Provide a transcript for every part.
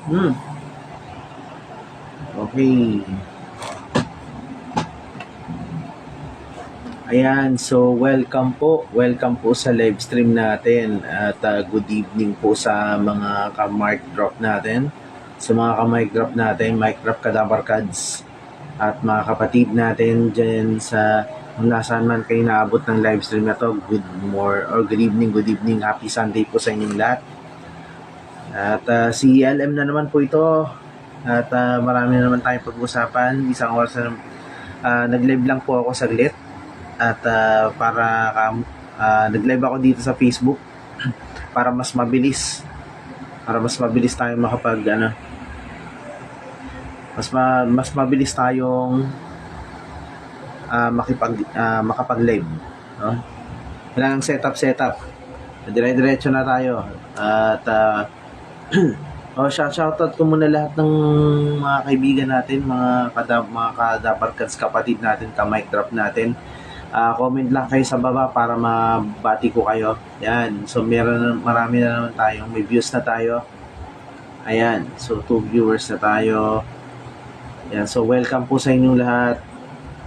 Hmm. Okay. Ayan, so welcome po sa live stream natin at good evening po sa mga ka-mic drop natin, sa mga ka-mic drop natin, mic drop kadabarkads at mga kapatid natin dyan sa kung nasaan man kayo naabot ng live stream na to. Good evening, happy Sunday po sa inyong lahat. At si LM na naman po ito at marami na naman tayong pag-usapan. Isang oras na nag-live lang po ako saglit. At nag-live ako dito sa Facebook para mas mabilis tayo mas mabilis tayong makapag-live, no? Wala nang setup. Dire-diretso na tayo. At shoutout ko muna lahat ng mga kaibigan natin, mga kadabarkads, kapatid natin, ka-mic drop natin. Comment lang kayo sa baba para mabati ko kayo. Yan. So marami na naman tayong may views na tayo. Ayan. So 2 viewers na tayo. Yan. So welcome po sa inyong lahat.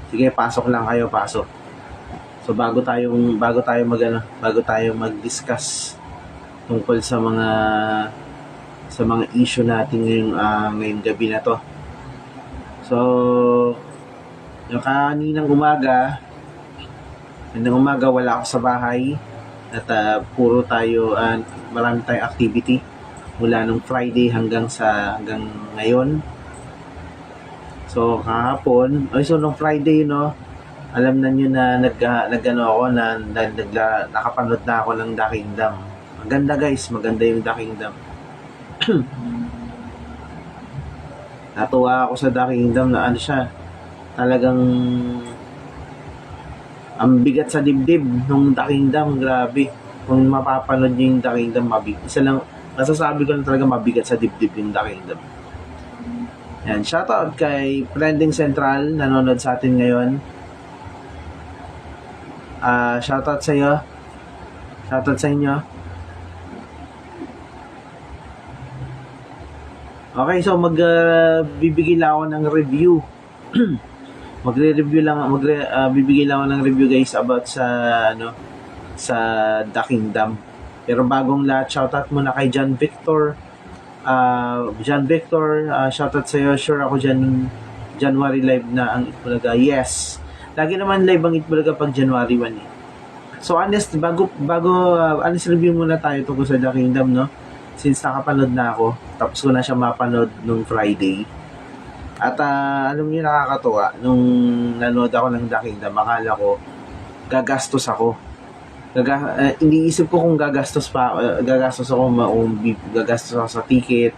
Sige, pasok lang kayo, pasok. So bago tayo mag-discuss tungkol sa mga issue natin ngayong gabi na to. So yung kaninang umaga wala ako sa bahay at marami tayong activity mula nung Friday hanggang ngayon. So kahapon, nung Friday, no, alam na niyo na nakapanood na ako ng The Kingdom. Maganda guys, maganda yung The Kingdom. Natuwa ako sa The Kingdom na siya, talagang ang bigat sa dibdib nung The Kingdom, grabe. Kung mapapanood niyo yung The Kingdom, nasasabi ko lang talaga mabigat sa dibdib yung The Kingdom. Yan, shoutout kay Trending Central, nanonood sa atin ngayon. Shoutout sa iyo. Shoutout sa inyo. Okay, so bibigay lang ako ng review. Bibigay lang ako ng review guys about sa The Kingdom. Pero bagong lahat, shoutout muna kay John Victor. Shoutout sa iyo. Sure ako dyan, January live na ang Itbulaga. Yes. Lagi naman live ang Itbulaga pag January 1 eh. So honest review muna tayo tungkol sa The Kingdom, no? Since nakapanood na ako, tapos ko na siya mapanood nung Friday. At alam niyo, nakakatuwa, nung nanood ako ng The Kingdom, akala ko gagastos ako. Iniisip ko kung gagastos ako sa ticket.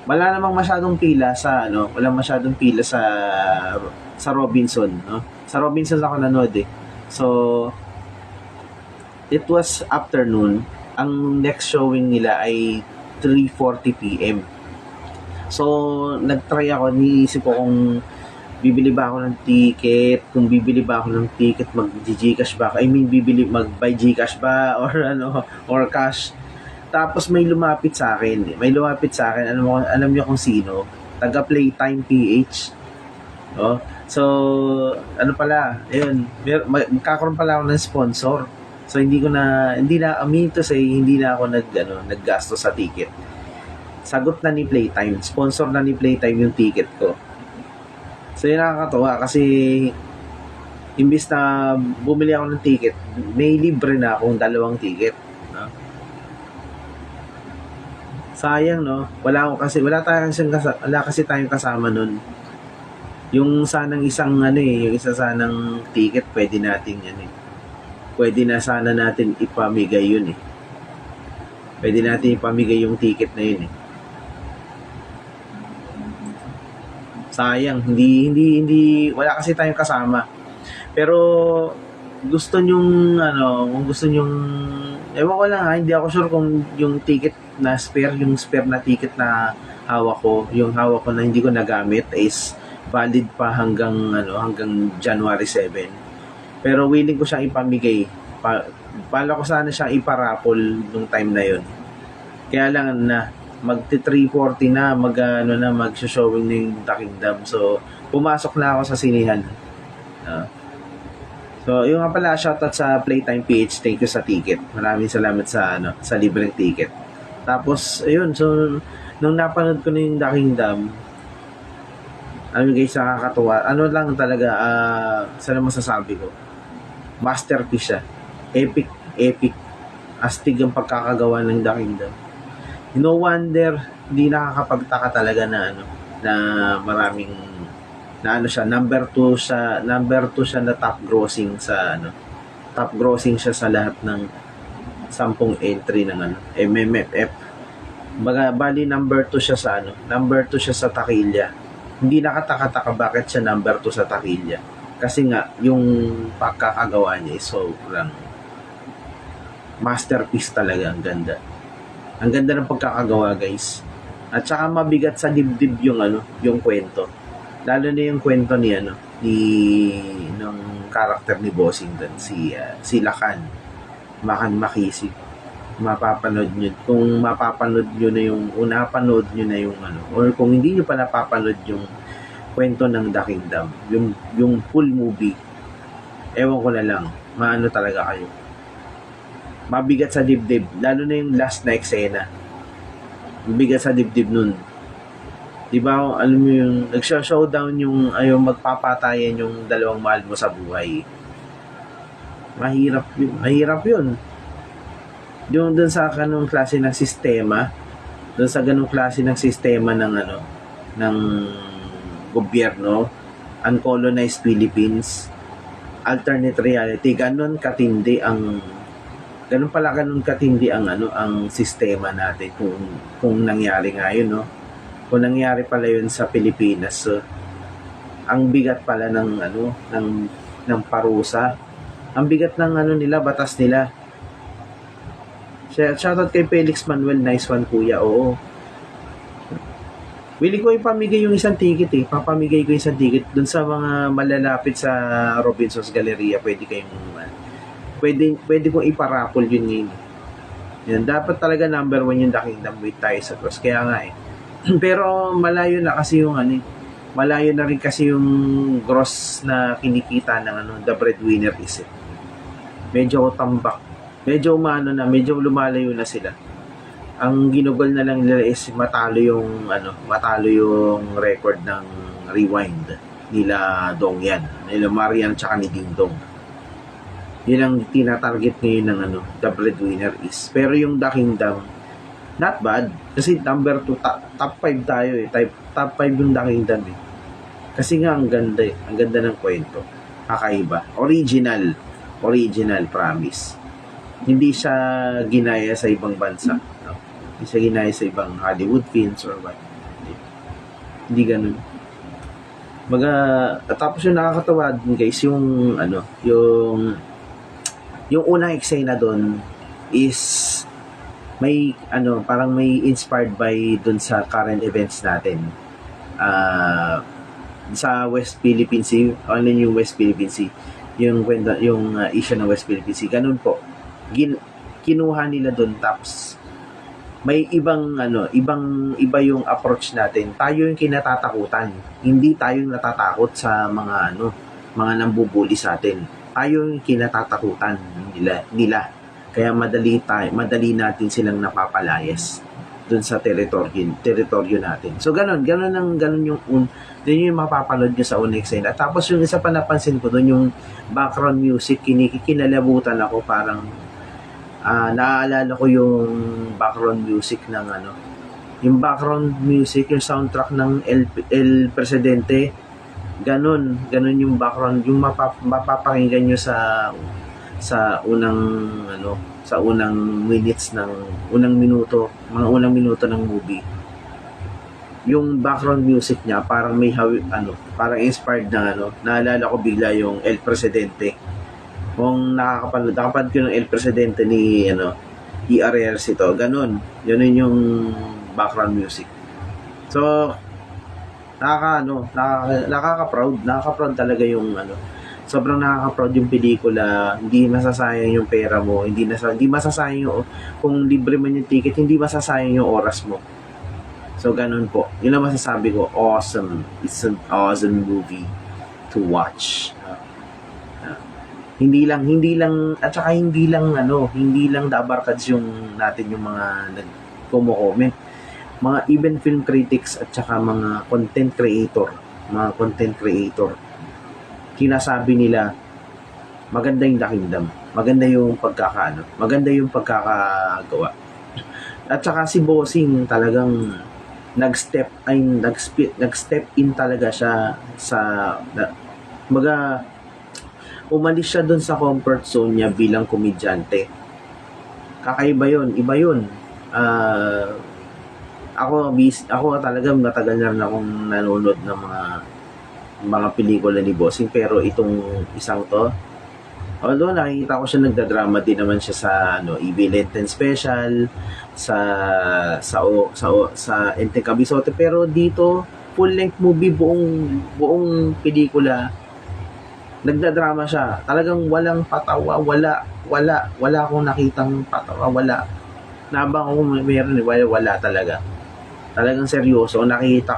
Wala namang masyadong pila sa Robinson, no? Sa Robinson ako nanood eh. So it was afternoon. Ang next showing nila ay 3:40 p.m. So nagtry ako, niisip ko kung bibili ba ako ng ticket, mag-Gcash ba? Mag-buy Gcash ba or cash. Tapos may lumapit sa akin. Alam niyo kung sino? Taga Playtime PH. Oh. So magkakaroon pala ako ng sponsor. So hindi na ako naggasto sa ticket. Sagot na ni Playtime, sponsor na ni Playtime yung ticket ko. So yun, nakakatuwa kasi imbis na bumili ako ng ticket, may libre na akong 2 ticket, no? Sayang, no? Wala kasi tayong kasama nun. Yung sanang yung isa sanang ticket, pwede na sana natin ipamigay yun eh. Pwede natin ipamigay yung ticket na yun eh. Sayang, hindi wala kasi tayong kasama. Pero gusto nyong ewan ko lang hindi ako sure kung yung ticket na spare na ticket na hawak ko na hindi ko nagamit is valid pa hanggang January 7. Pero willing ko siyang ipamigay. Pala ko sana siyang iparapol nung time na yun. Kaya lang na magti 3:40 na, mag-showing na yung The Kingdom. So, pumasok na ako sa sinihan. So, yung nga pala, shoutout sa Playtime PH. Thank you sa ticket. Maraming salamat sa libreng ticket. Tapos, ayun. So, nung napanood ko na yung The Kingdom, guys, nakakatuwa. Ano lang talaga, saan masasabi ko? Masterpiece siya. Epic, epic. Astig ang pagkakagawa ng The Kingdom. No wonder, hindi nakakapagtaka talaga na maraming siya, number 2 siya na top grossing top grossing siya sa lahat ng 10 entry ng MMFF. Bali number 2 siya number 2 siya sa Takilya. Hindi nakataka-taka bakit siya number 2 sa Takilya. Kasi nga, yung pagkakagawa niya is sobrang masterpiece talaga, ang ganda. Ang ganda ng pagkakagawa, guys. At saka mabigat sa dibdib yung kwento. Lalo na yung kwento ni nung character ni Bossing doon, si Lakan Makisig. Mapapanood nyo. Kung mapapanood nyo na napanood nyo na yung or kung hindi nyo pa napapanood yung kwento ng The Kingdom, yung full movie, ewan ko na lang, maano talaga kayo. Mabigat sa dibdib, lalo na yung last na eksena. Mabigat sa dibdib nun. Diba, alam mo yung nag-showdown yung magpapatayan yung dalawang mahal mo sa buhay. Mahirap yun. Yung dun sa ganung klase ng sistema, ng gobyerno, uncolonized Philippines, alternate reality, ganun katindi ang sistema natin kung nangyari nga yun, no? Kung nangyari pala yun sa Pilipinas, ang bigat pala ng parusa. Ang bigat ng nila, batas nila. Shoutout kay Felix Manuel, nice one kuya, oo. Willing ko ipamigay yung isang ticket Papamigay ko yung isang ticket dun sa mga malalapit sa Robinson's Galleria. Pwede kong iparapol yun ngayon. Yan, dapat talaga number 1 yung The Kingdom with tayo sa cross. Kaya nga Pero malayo na rin kasi yung gross na kinikita ng The Breadwinner is it. Medyo tambak. Medyo lumalayo na sila. Ang ginugol na lang nila is matalo yung record ng Rewind nila Dongyan, nila Marian tsaka ni Ding Dong. Yun ang tinatarget ngayon ng The Breadwinner is. Pero yung The Kingdom, not bad. Kasi number 2, top 5 tayo Top 5 yung The Kingdom Kasi nga ang ganda Ang ganda ng kwento. Kakaiba. Original, promise. Hindi siya ginaya sa ibang bansa. No? Hindi siya ginaya sa ibang Hollywood films or what. Hindi ganun. Tapos yung nakakatawa din guys, yung unang eksena doon is may parang may inspired by dun sa current events natin sa West Philippine Sea, yung West Philippine Sea, yung issue ng West Philippine Sea, ganun po. Kinuha nila dun, tapos may iba yung approach natin. Tayo yung kinatatakutan, hindi tayo yung natatakot sa mga nambubuli sa atin. Tayo yung kinatatakutan nila. Kaya madali natin silang napapalayas dun sa teritoryo natin. So ganun yung mapapanood nyo sa unang eksena. Tapos yung isa pa napansin ko dun, yung background music, kinalabutan ako, parang naaalala ko yung background music ng yung background music, yung soundtrack ng El Presidente. Ganun yung background, yung mapapakinggan nyo sa unang minutes ng unang minuto ng movie. Yung background music niya parang parang inspired ng naalala ko bigla yung El Presidente. Kung nakakapanood ko ng El Presidente ni ERRC to, ganun. Yun yung background music. So nakaka-proud talaga yung sobrang nakaka-proud yung pelikula, hindi masasayang yung pera mo, hindi masasayang yung, kung libre man yung ticket, hindi masasayang yung oras mo. So, ganun po. Yun ang masasabi ko, awesome. It's an awesome movie to watch. Hindi lang, at saka hindi lang dabarkads yung natin yung mga nag-comment. Mga even film critics at saka mga content creator, kinasabi nila, maganda yung The Kingdom. Maganda yung maganda yung pagkakagawa. At saka si Bossing talagang nag-step in talaga siya sa umalis siya dun sa comfort zone niya bilang komedyante. Kakaiba yun, iba yun. Ako talagang matagal na rin akong nanonood ng mga pelikula ni Bossing, pero itong isang to, although nakikita ko siya nagdadrama din naman siya sa Evil Lenten Special, sa Ente Cabizote, pero dito full length movie, buong pelikula nagdadrama siya. Talagang walang patawa, wala akong nakitang patawa, wala. Nabang ako meron, wala talaga. Talagang seryoso. Ang nakita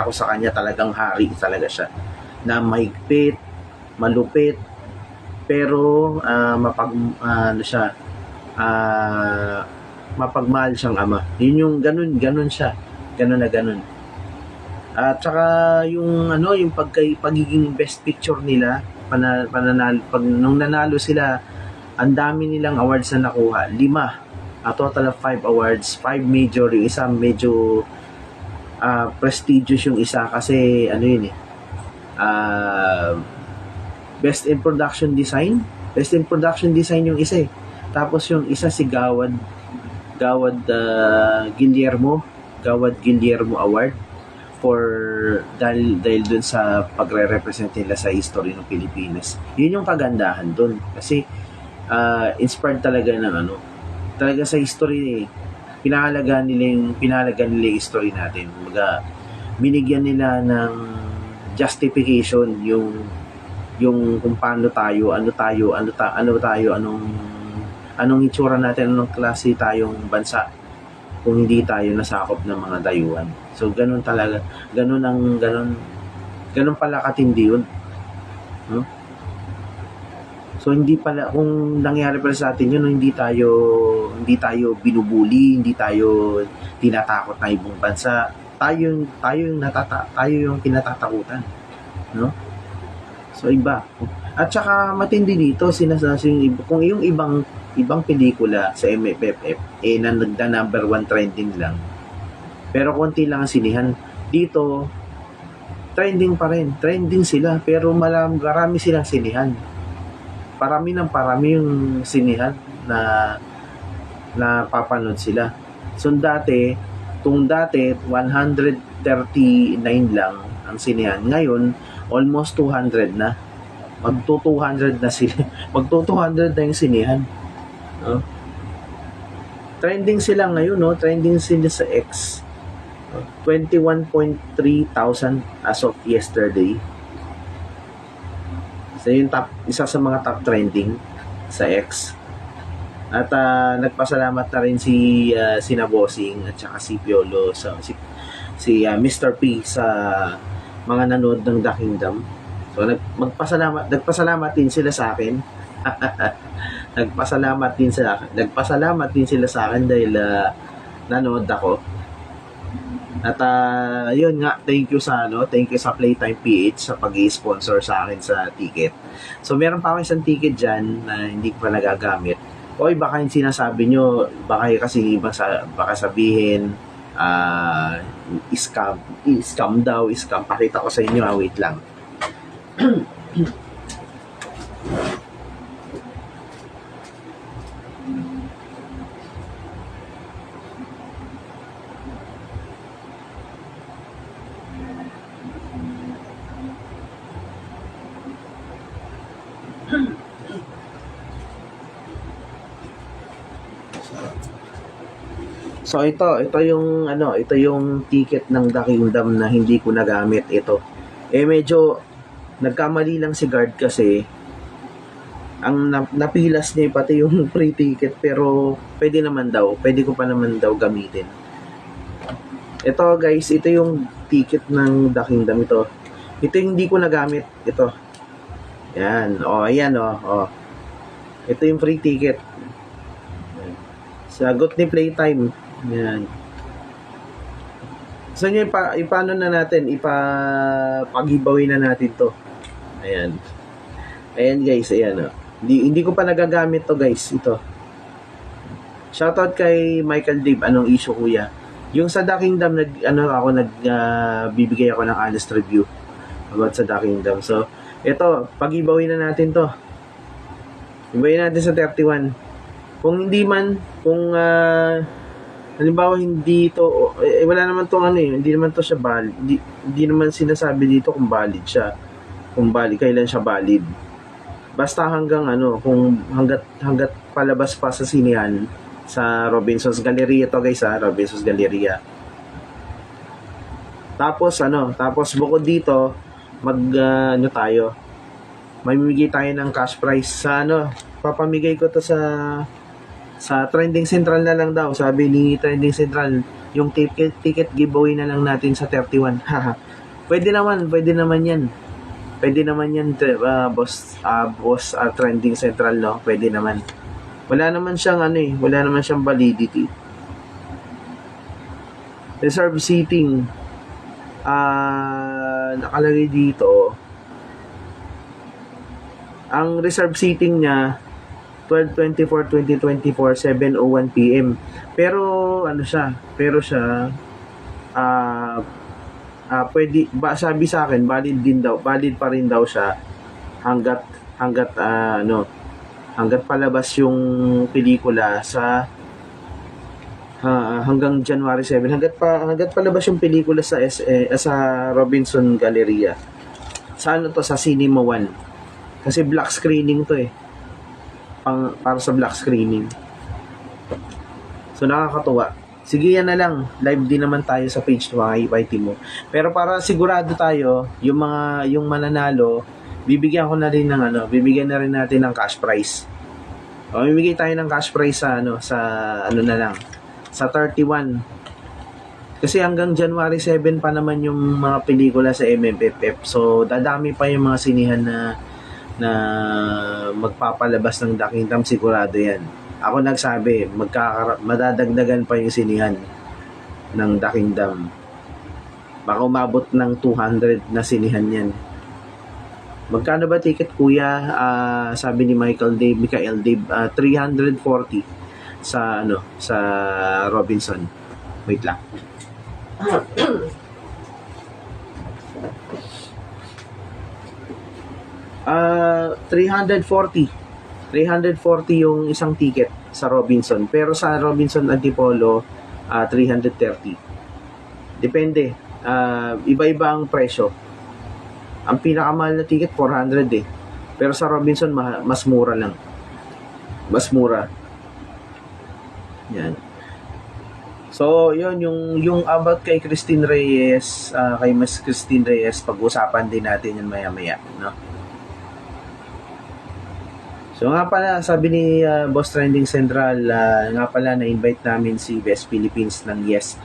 ko sa kanya, talagang hari talaga siya. Na mahigpit, malupit, pero mapagmahal siyang ama. Yun yung ganun siya. Ganun na ganun. At saka yung pagiging best picture nila, nung nanalo sila, ang dami nilang awards na nakuha. 5. A total of 5 awards, 5 major, yung isa medyo prestigious yung isa kasi best in production design yung isa eh. Tapos yung isa si Gawad Guillermo Award dahil dun sa pagre-represent nila sa history ng Pilipinas. Yun yung kagandahan dun kasi inspired talaga ng talaga sa history, pinahalagan nila yung history natin. Binigyan nila ng justification yung kung paano tayo, anong itsura natin, anong klase tayong bansa kung hindi tayo nasakop ng mga dayuhan. So ganun talaga, ganun pala katindi yun. So hindi pala, kung nangyari pala sa atin yun, hindi tayo binubuli, hindi tayo tinatakot na ibang bansa. Tayo yung kinatatakutan, no? So iba. At saka matindi dito, kung yung ibang pelikula sa MFFF na nagda number 1 trending lang, pero konti lang ang sinihan. Dito trending pa rin, trending sila, pero marami silang sinihan. Parami yung sinihan na papanood sila. So dati 139 lang ang sinihan. Ngayon almost 200 na. Magto-200 na sila. Magto-200 na yung sinihan. No? Trending sila ngayon, no? Trending sila sa X. 21.3 thousand as of yesterday. So yung isa sa mga top trending sa X. At nagpasalamat na rin si Bossing at saka si Piolo, si Mr. P sa mga nanood ng The Kingdom. So nagpasalamat din sila sa akin. nagpasalamat din sila sa akin dahil nanood ako. At yun nga, thank you sa Playtime PH sa pag-i-sponsor sa akin sa ticket. So meron pa ako isang ticket dyan na hindi ko pa nagagamit. Oy, baka yung sinasabi nyo, baka sabihin scam daw. Pakita ko sa inyo, wait lang. So ito yung ticket ng The Kingdom na hindi ko nagamit ito. Medyo Nagkamali lang si guard kasi ang napilas niya pati yung free ticket, pero pwede ko pa naman daw gamitin. Ito guys, ito yung ticket ng The Kingdom ito. Ito yung hindi ko nagamit. Ito. Yan. Ayan o. Ito yung free ticket. Sagot ni Playtime. Yan. So nyo, ipano na natin, ipag-giveaway na natin to. Ayan. Ayan guys, ayan o. Hindi ko pa nagagamit to guys, ito. Shoutout kay Michael Dave, anong issue kuya? Yung sa The Kingdom, bibigay ako ng honest review about sa The Kingdom. So, ito, pag-giveaway na natin to. Giveaway natin sa 31. Kung hindi man, halimbawa hindi to, wala naman to hindi naman to siya valid. Hindi naman sinasabi dito kung valid siya. Kung kailan siya valid. Basta hanggang hanggat palabas pa sa sinehan sa Robinson's Galleria to guys, Robinson's Galleria. Tapos bukod dito, tayo. Mamimigay tayo ng cash prize sa papamigay ko to sa Trending Central na lang daw. Sabi ni Trending Central, yung ticket giveaway na lang natin sa 31. Pwede naman yan. Pwede naman yan, boss, Trending Central, no? Pwede naman. Wala naman siyang validity. Reserve seating. Nakalagay dito. Ang reserve seating niya 12/24/2024 7:01 PM. Pero pwede sabi sa akin valid pa rin daw siya hanggat palabas yung pelikula sa hanggang January 7, hanggat palabas yung pelikula sa Robinson Galleria. Sa sa Cinema 1. Kasi black screening to para sa black screening. So nakakatuwa. Sige, yan na lang. Live din naman tayo sa page ng YT mo. Pero para sigurado tayo, yung mananalo, bibigyan na rin natin ng cash prize. Bibigay tayo ng cash prize sa sa 31. Kasi hanggang January 7 pa naman yung mga pelikula sa MMFF. So dadami pa yung mga sinihan na magpapalabas ng The Kingdom, sigurado yan. Ako nagsabi, madadagdagan pa yung sinihan ng The Kingdom. Baka umabot ng 200 na sinihan yan. Magkano ba ticket kuya? Sabi ni Michael Dave, 340 sa Robinson. Wait lang. 340 yung isang ticket sa Robinson, pero sa Robinson Antipolo 330. Depende, iba-iba ang presyo. Ang pinakamahal na ticket 400 pero sa Robinson mas mura lang, mas mura yan. So yun yung about kay Christine Reyes, kay Miss Christine Reyes, pag-usapan din natin yan maya-maya, no? So nga pala, sabi ni Boss Trending Central, nga pala na-invite namin si Best Philippines ng yes.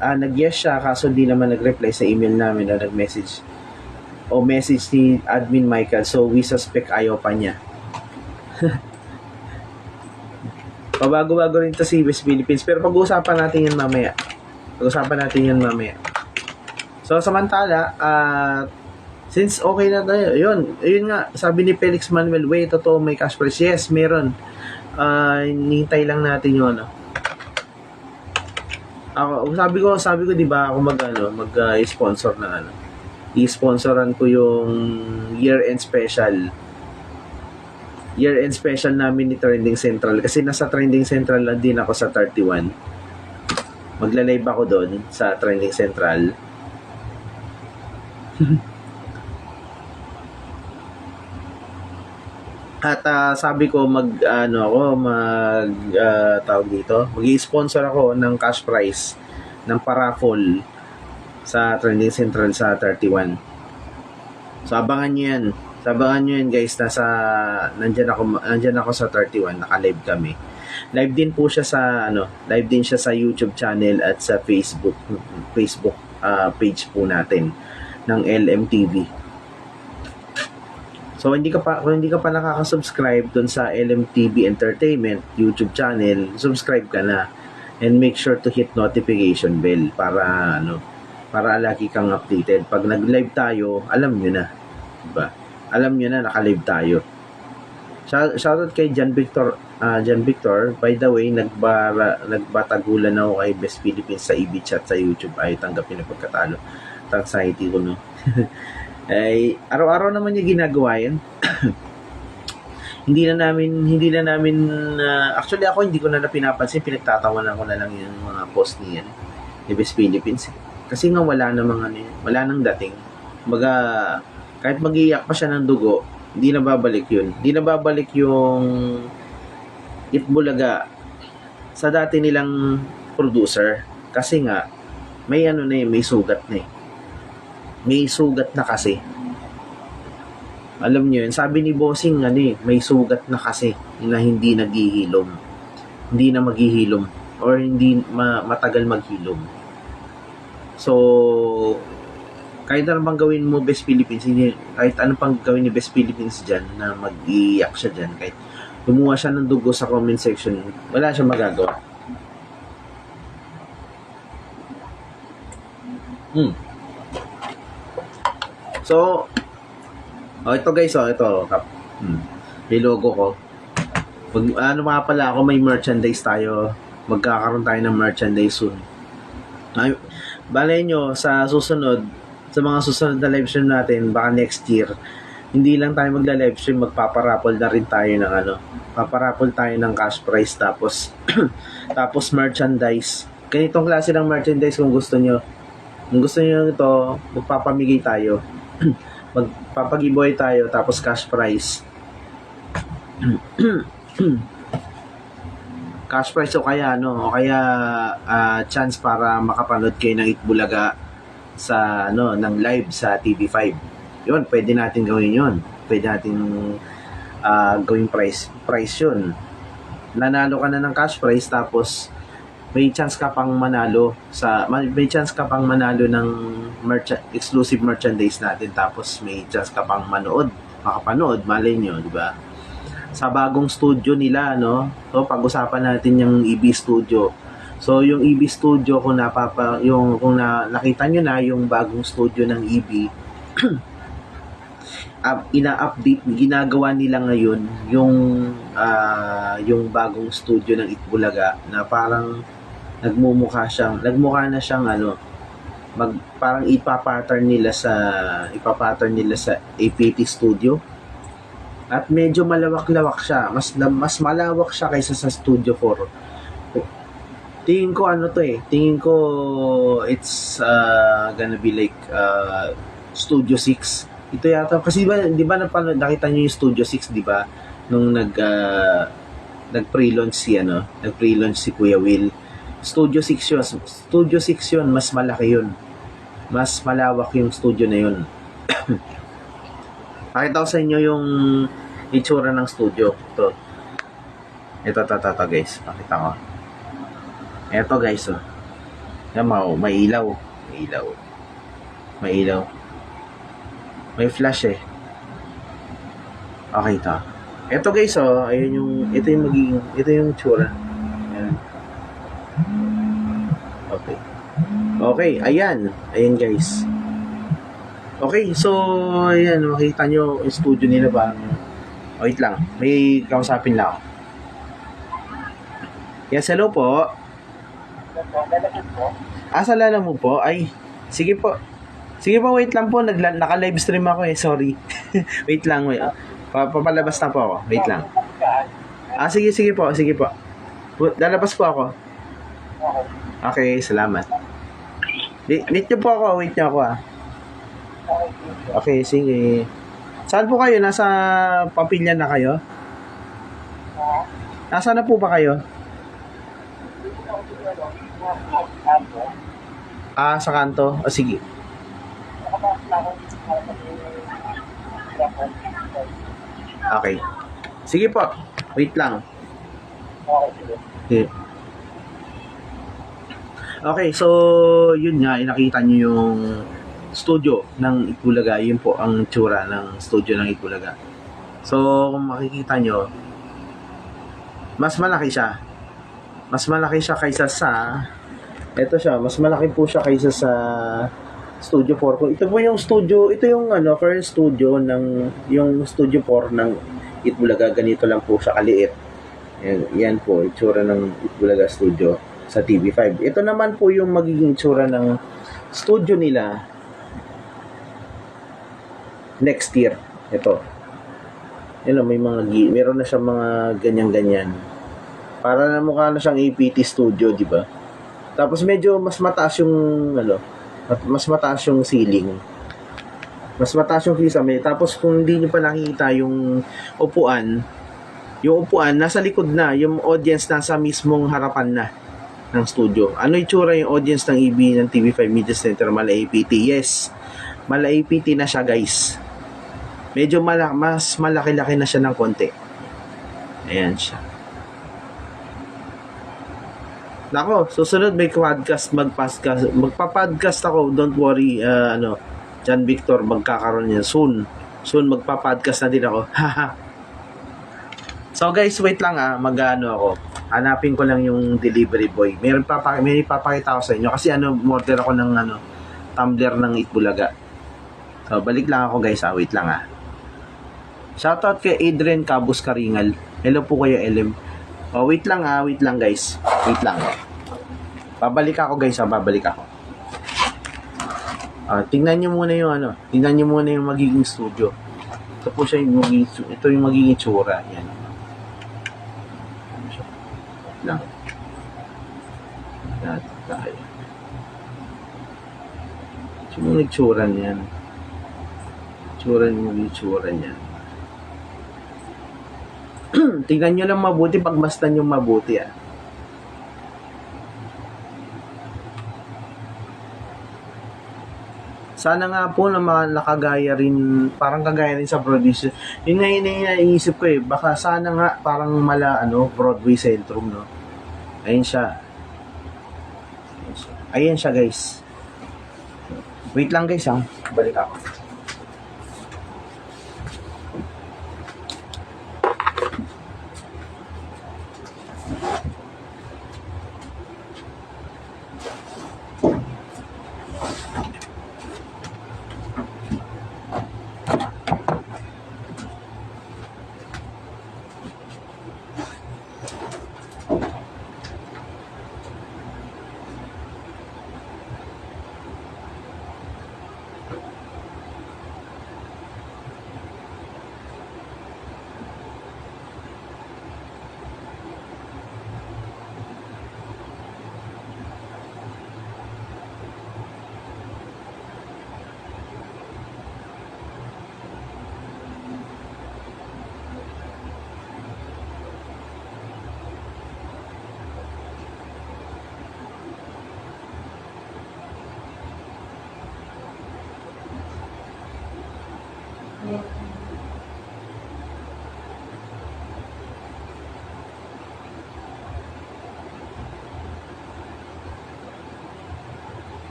Nag-yes siya, kaso di naman nag-reply sa email namin na nag-message. O message ni Admin Michael, so we suspect ayaw pa niya. Pabago-bago rin to si Best Philippines, pero pag-uusapan natin yan mamaya. So samantala, since okay na tayo, yun nga, sabi ni Felix Manuel, wait, totoo may cash prize. Yes, meron. Nintay lang natin yun, sabi ko, di ba, ako mag-sponsor ng i-sponsoran ko yung year-end special namin ni Trending Central, kasi nasa Trending Central lang din ako sa 31. Magla-live ako doon sa Trending Central. At sabi ko mag-sponsor ako ng cash prize ng paraffle sa Trending Central sa 31. So abangan nyo yan. So, abangan nyo yan guys. Nandyan ako sa 31. Naka-live kami. Live din po siya sa live din siya sa YouTube channel at sa Facebook page po natin ng LMTV. So kung hindi ka pa nakaka-subscribe dun sa LMTV Entertainment YouTube channel, subscribe ka na and make sure to hit notification bell para lagi kang updated. Pag nag-live tayo, alam nyo na, diba? Alam nyo na naka-live tayo. Shoutout kay John Victor. John Victor, by the way, nagbatagulan ako kay Best Philippines sa EB Chat sa YouTube. Ay, tanggapin na pagkatalo. Anxiety ko, no? Ay, araw-araw naman niya ginagawa yan. hindi na namin actually ako hindi ko na pinapansin, pinagtatawanan ko na lang yung mga post niya ni Best Philippines. Kasi nga wala nang dating. Baga, kahit mag-iyak pa siya ng dugo, hindi na babalik yun. Hindi na babalik yung Itbulaga sa dati nilang producer. Kasi nga, may may sugat na eh. May sugat na kasi. Alam niyo yun, sabi ni Bossing may sugat na kasi na hindi naghihilom. Hindi na maghihilom or hindi matagal maghilom. So, kahit ano pang gawin mo Best Philippines, kahit ano pang gawin ni Best Philippines dyan na mag-iiyak siya dyan, kahit lumuha siya ng dugo sa comment section, wala siyang magagawa. So, ito guys, ito, may logo ko. Nga pala ako, may merchandise tayo. Magkakaroon tayo ng merchandise soon. Balay nyo, sa mga susunod na live stream natin, baka next year, hindi lang tayo magla-live stream, magpaparapol na rin tayo ng paparapol tayo ng cash prize, tapos merchandise. Ganitong klase ng merchandise kung gusto nyo. Kung gusto nyo ito, magpapamigay tayo. Magpapagiboy tayo, tapos cash prize. Cash prize o kaya chance para makapanood kayo ng Itbulaga sa ng live sa TV5. Yun, pwede natin gawin yun. Pwede natin gawing price yun. Nanalo ka na ng cash prize, tapos may chance ka pang manalo ng exclusive merchandise natin, tapos may chance ka pang makapanood, malay nyo, di ba? Sa bagong studio nila, so pag-usapan natin yung EB Studio. So yung EB Studio, kung nakita nyo na yung bagong studio ng EB, ina-update, ginagawa nila ngayon yung bagong studio ng Itbulaga, na parang nagmukha na siyang parang ipapattern nila sa APT Studio. At medyo malawak-lawak siya. Mas malawak siya kaysa sa Studio 4. Tingin ko it's gonna be like Studio 6. Ito yata kasi di ba nakita niyo yung Studio 6, di ba? Nung nag-pre-launch si Kuya Will. Studio 6 yun, mas malaki yun. Mas malawak yung studio na yun. Pakita ko sa inyo yung itsura ng studio. Ito guys. Pakita ko. Ito guys, Yan, may ilaw. May flash eh. Okay, ito. Ito guys, ito yung itsura. Ayan. Okay, ayan guys. Okay, so ayan, makita nyo yung studio nila ba? Wait lang, may kausapin lang ako. Yes, hello po. Sa Lalamove po? Ay, sige po, wait lang po, naka-live stream ako sorry. Wait lang, papalabas na po ako, wait lang. Sige po. Lalabas po ako. Okay, salamat. Wait nyo po ako, Okay, sige. Saan po kayo? Nasa Papilya na kayo? Nasaan na po ba kayo? Sa kanto? Sige. Okay. Sige po. Wait lang. Okay. Okay, so yun nga, nakita niyo yung studio ng Itbulaga. Yun po ang tsura ng studio ng Itbulaga. So, kung makikita nyo, mas malaki siya. Mas malaki siya kaysa sa... Ito siya, mas malaki po siya kaysa sa Studio 4 ko. Ito po yung studio, ito yung current studio ng, yung Studio 4 ng Itbulaga. Ganito lang po siya kaliit. Yan po, itsura ng Itbulaga Studio sa TV5. Ito naman po yung magiging itsura ng studio nila next year. Ito. May meron na siyang mga ganyan-ganyan. Para na mukha na siyang APT studio, di ba? Tapos medyo mas mataas yung mas mataas yung ceiling. Mas mataas yung kisame. Tapos kung hindi niyo pa nakikita yung upuan nasa likod na, yung audience nasa mismong harapan na ng studio. Ano itsura yung audience ng EB ng TV5 Media Center Mala APT? Yes, Mala APT na siya, guys. Medyo mas malaki-laki na siya ng konti. Ayan siya. Nako, susunod may podcast, magpa-podcast ako. Don't worry, John Victor, magkakaroon niya soon. Soon magpa-podcast na din ako. So guys, wait lang ako. Hanapin ko lang yung delivery boy. May papakita ko sa inyo kasi order ako ng tumbler ng Itbulaga. So balik lang ako, guys, wait lang Shoutout kay Adrian Cabos Karingal. Hello po kayo, LM. Wait lang guys. Wait lang. Babalik ako, guys, babalik ako. Tingnan niyo muna yung magiging studio. Ito po siya ito yung magiging tsura. Yan. Lang. Tayo. Yung itsura niyan. Itsura niyan. Tingnan nyo lang mabuti, pagmasdan nyo mabuti Sana nga po na nakagaya rin, parang kagaya rin sa producer. Yun nga iniisip ko baka sana nga parang Broadway Centrum, no? Ayan siya. Ayan siya, guys. Wait lang, guys, balik ako.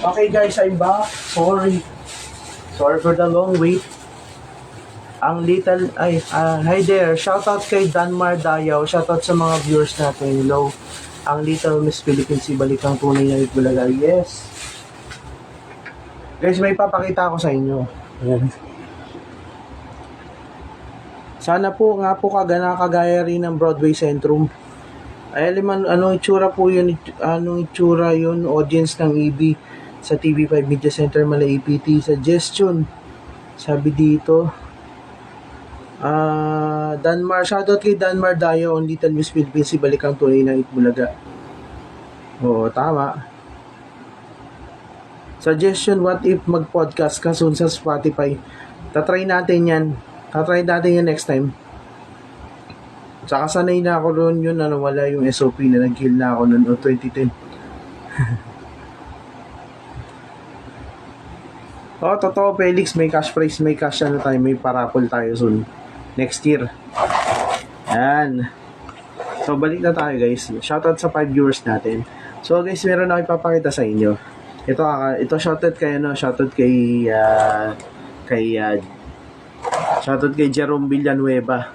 Okay guys, I'm back. Sorry. Sorry for the long wait. Ang little, hi there. Shoutout kay Danmar Dayaw. Shoutout sa mga viewers natin. Hello. Ang Little Miss Philippines, ibalik ang tunay na Itbulaga. Yes. Guys, may papakita ako sa inyo. Ayan. Sana po nga po kagaya rin ng Broadway Centrum. Ay, anong itsura po yun? Anong itsura yun? Audience ng EB sa TV5 Media Center, Mala APT. Suggestion. Sabi dito. Danmar, shoutout kay Danmar Dayo on Little Miss Philippines, ibalik ang tunay ng Itbulaga. Oo, tama. Suggestion, what if mag-podcast ka soon sa Spotify? Tatry natin yan next time. Tsaka sanay na ako noon yun, wala yung SOP na nag-kill na ako noon, 2010. Oo, totoo, Felix, may cash prize, may cash tayo, may parapol tayo soon. Next year. Yan. So, balik na tayo guys. Shoutout sa 5 viewers natin. So guys, meron ako ipapakita sa inyo. Ito shoutout kay shoutout kay shoutout kay Jerome Villanueva.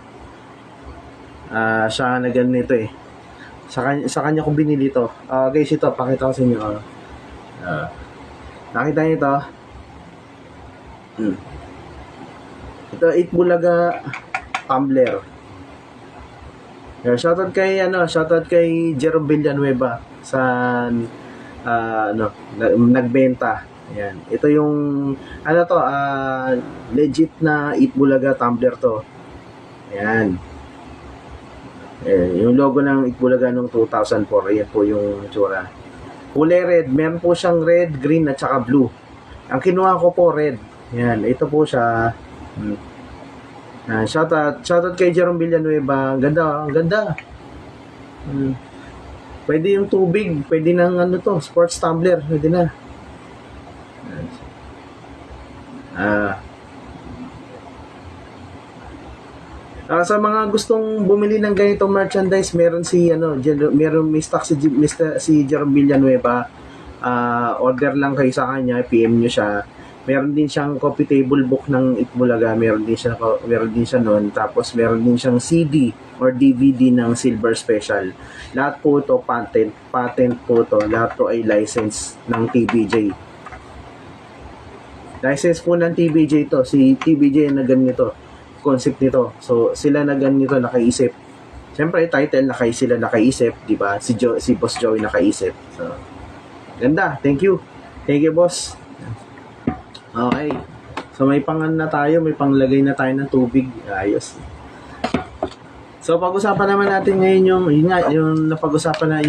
Siya na ganito eh. Sa kanya ko binili ito. Guys, ito pakita ko sa inyo. Nakita niyo ito? Ito Itbulaga tumbler. Shoutout kay Jerome Villanueva sa nagbenta. Ayan. Ito yung legit na Itbulaga tumbler to. Ayan. Yung logo ng Itbulaga noong 2004, ayan po yung tsura. Kulay red, meron po siyang red, green at saka blue. Ang kinuha ko po red. Ayan, ito po siya. Shoutout kay Jerome Villanueva. Ang ganda. Pwede yung tubig, pwede ng sports tumbler, pwede na. Sa mga gustong bumili ng ganitong merchandise, meron may stock si Jerome Villanueva. Order lang kayo sa kanya, PM nyo siya. Meron din siyang coffee table book ng Itbulaga, meron din siya noon. Tapos meron din siyang CD or DVD ng Silver Special. Lahat po ito patent po ito. Lahat po ay license ng TBJ. License po ng TBJ ito. Si TBJ na ganito concept nito. So sila na ganito nakaisip. Siyempre title sila nakaisip, di ba? Si Boss Joey nakaisip. So ganda. Thank you boss. Okay. So may na tayo, may panglagay na tayo ng tubig. Ayos. So pag-usapan naman natin ngayon yung pinag-usapan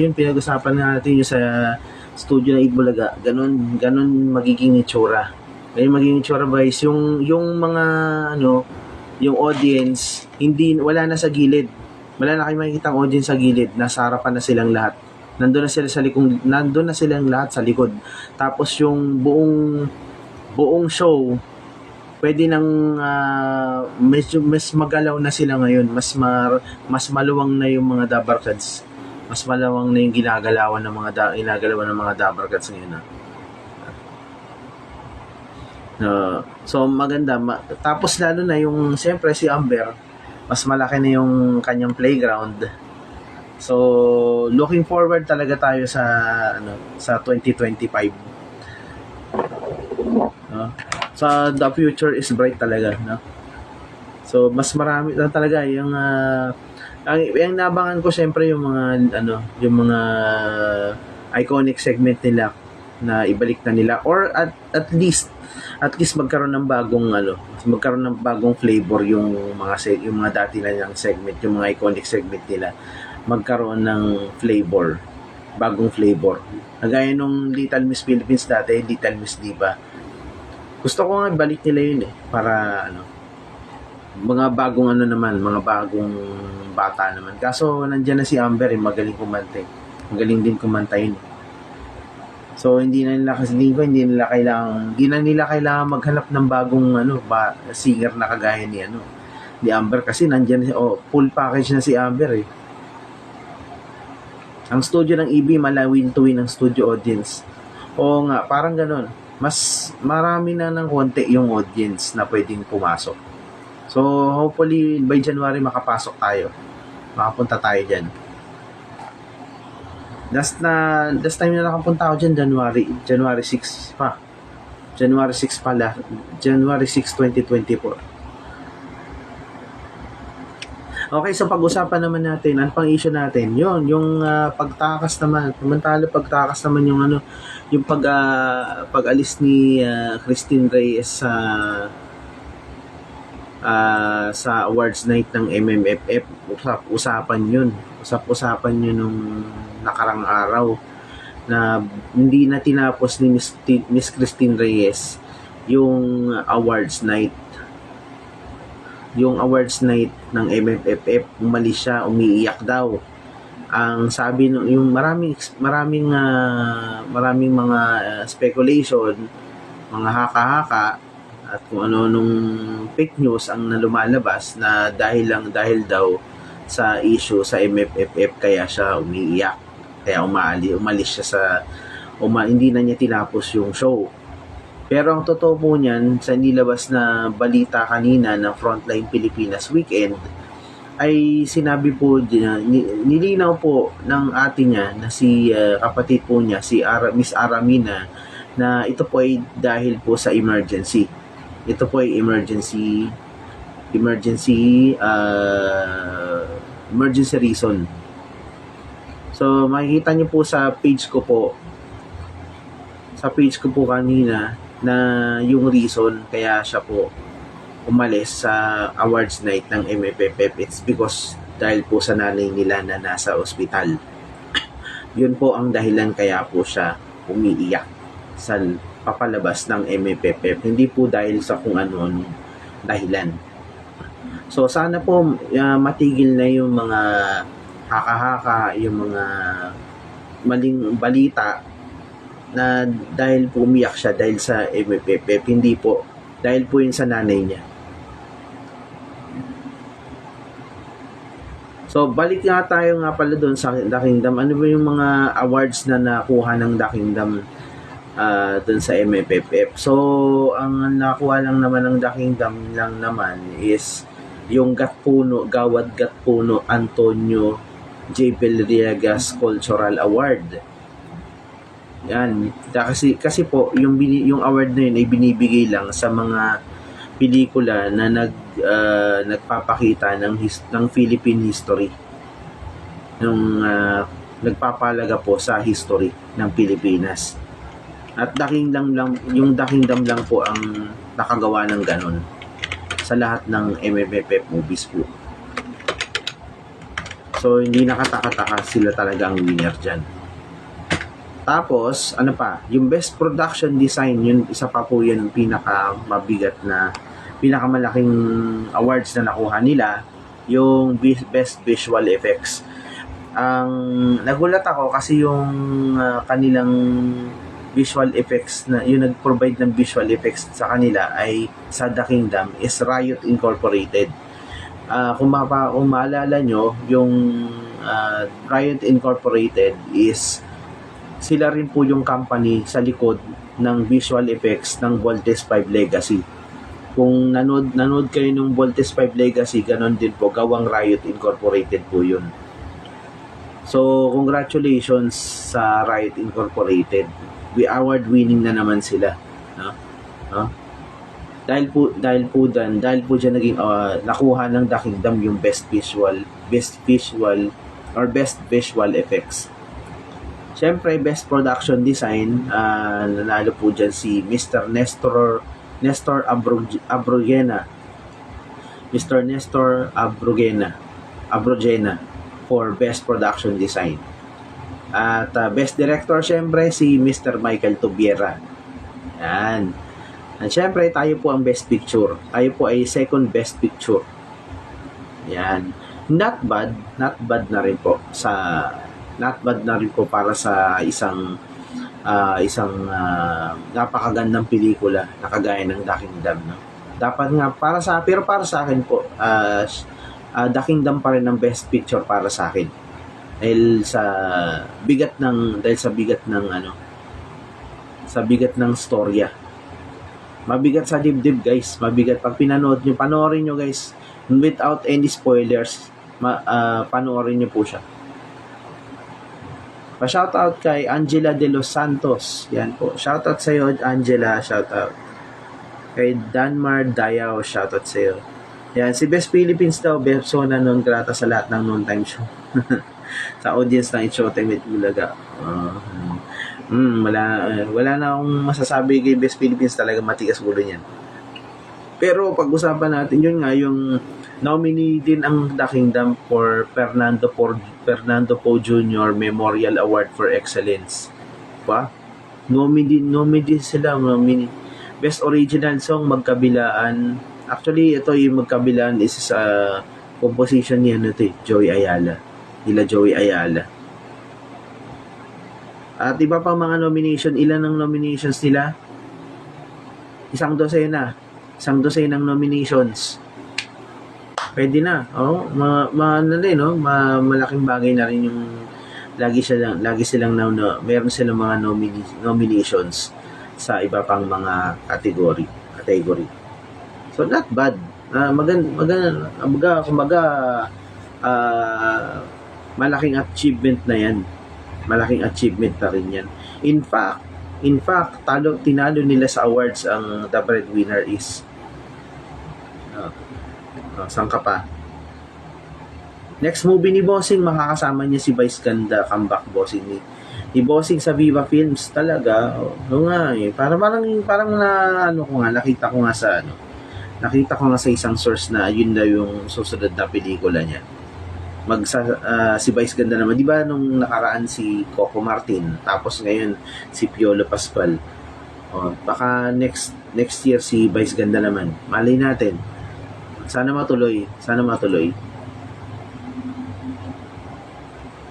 natin yung sa studio ng Itbulaga. Ganun magiging itsura. Ganun magiging itsura guys, yung mga yung audience wala na sa gilid. Wala na kayong makikitang audience sa gilid, nasa harapan na silang lahat. Nandun na silang lahat sa likod. Tapos yung buong show pwede nang mas magalaw na sila ngayon, mas maluwang na yung mga Dabarkads, mas maluwang na yung ginagalawan ng mga Dabarkads ngayon. So maganda, tapos lalo na yung siyempre si Amber, mas malaki na yung kanyang playground. So looking forward talaga tayo sa 2025. So the future is bright talaga, no? So mas marami na talaga yung ang nabangan ko siyempre yung mga iconic segment nila na ibalik na nila, or at least magkaroon ng bagong flavor yung mga dati na yung segment, yung mga iconic segment nila, magkaroon ng bagong flavor. Kagaya nung Little Miss Philippines dati, Little Miss Diva. Gusto ko nga balik nila yun para mga bagong naman, mga bagong bata naman. Kaso nandiyan na si Amber, magaling kumanta. Magaling din kumanta yun. So hindi na nila kailangan maghanap ng bagong singer na kagaya ni Amber kasi nandiyan full package na si Amber. Ang studio ng EB malawin to win ang studio audience. Oo nga, parang ganun. Mas marami na ng konti yung audience na pwedeng pumasok. So hopefully by January makapunta tayo dyan. Last time na nakapunta ako dyan, January 6 pa. January 6 pala. January 6, 2024. Okay, so pag-usapan naman natin, ano pang issue natin? Yung pagtakas naman. Pagtakas naman yung pag-alis ni Christine Reyes sa awards night ng MMFF. Usapan yun nung nakarang araw na hindi na tinapos ni Miss Christine Reyes yung awards night ng MMFF. Umalis siya, umiiyak daw. Ang sabi yung maraming mga speculation, mga haka-haka at kung ano nung fake news ang lumalabas na dahil daw sa issue sa MMFF kaya siya umiiyak, kaya umalis siya hindi na niya tinapos yung show. Pero ang totoo po niyan, sa nilabas na balita kanina ng Frontline Pilipinas Weekend, ay sinabi po niya, nilinaw po ng ate niya na si kapatid po niya, si Miss Aramina, na ito po ay dahil po sa emergency. Ito po ay emergency reason. So makikita niyo po sa page ko po kanina na yung reason kaya siya po umalis sa awards night ng MMFF, it's because dahil po sa nanay nila na nasa ospital. Yun po ang dahilan kaya po siya umiiyak sa papalabas ng MMFF, hindi po dahil sa kung ano dahilan. So sana po matigil na yung mga haka-haka, yung mga maling balita na dahil po umiyak siya dahil sa MMFF, hindi po dahil po yun sa nanay niya. So balik nga tayo nga pala doon sa The Kingdom. Ano ba yung mga awards na nakuha ng The Kingdom doon sa MMFF? So ang nakuha lang naman ng The Kingdom lang naman is yung Gawad Gatpuno Antonio J. Villegas Cultural Award. Yan. Kasi po yung award na yun ay binibigay lang sa mga pelikula na nagpapakita ng Philippine history. Nagpapalaga po sa history ng Pilipinas. At yung The Kingdom lang po ang nakagawa ng ganun sa lahat ng MMFF movies po. So hindi nakataka-taka, sila talaga ang winner dyan. Tapos, yung Best Production Design, yun, isa pa po yan pinakamalaking awards na nakuha nila, yung Best Visual Effects. Nagulat ako kasi yung kanilang visual effects yung nag-provide ng visual effects sa kanila ay sa The Kingdom is Riot Incorporated. Kung maalala nyo, yung Riot Incorporated is sila rin po yung company sa likod ng visual effects ng Voltes 5 Legacy. Kung nanood kayo ng Voltes 5 Legacy, ganon din po, gawang Riot Incorporated po yun. So, congratulations sa Riot Incorporated. Award winning na naman sila. No? Dahil po dyan naging nakuha ng The Kingdom yung best visual effects. Siyempre, Best Production Design, nanalo po dyan si Mr. Nestor Abrogena. Mr. Nestor Abrogena for Best Production Design. At Best Director, syempre, si Mr. Michael Tubiera. Yan. At syempre, tayo po ang Best Picture. Tayo po ay second Best Picture. Yan. Not bad na rin po para sa isang napakagandang pelikula na kagaya ng The Kingdom, no? Dapat nga para sa akin po, The Kingdom pa rin ang Best Picture para sa akin. Dahil sa bigat ng storya. Mabigat sa dibdib, guys. Mabigat pag panoorin nyo guys, without any spoilers. Panoorin nyo po siya. Pa-shoutout kay Angela De Los Santos. Yan po. Shoutout sa iyo, Angela. Shoutout. Kay Danmar Dayaw. Shoutout sa iyo. Yan. Si Best Philippines daw. Persona non grata sa lahat ng noontime show. Sa audience ng Showtime at Bulaga. Wala na akong masasabi kay Best Philippines. Talaga matigas gulo niyan. Pero pag-usapan natin yun nga, yung nominee din ang The Kingdom for Fernando Poe Jr. Memorial Award for Excellence. Diba? Nominee sila. Best Original Song, Magkabilaan. Actually, ito yung Magkabilaan is sa composition niya Joey Ayala. Nila Joey Ayala. At iba pang mga nomination. Ilan ang nominations nila? Isang dosena ng nominations. Pwede na. Malaking bagay na rin yung meron silang mga nominations sa iba pang mga category. So not bad. Malaking achievement na yan. Malaking achievement na rin yan. In fact, tinalo nila sa awards ang The Breadwinner is saan ka pa? Next movie ni Bossing, makakasama niya si Vice Ganda, comeback Bossing ni Bossing sa Viva Films talaga. Parang nakita ko nga sa isang source na yun na yung susunod na pelikula niya. Si Vice Ganda naman, di ba nung nakaraan si Coco Martin, tapos ngayon si Piolo Pascual. Baka next year si Vice Ganda naman. Malay natin. Sana matuloy.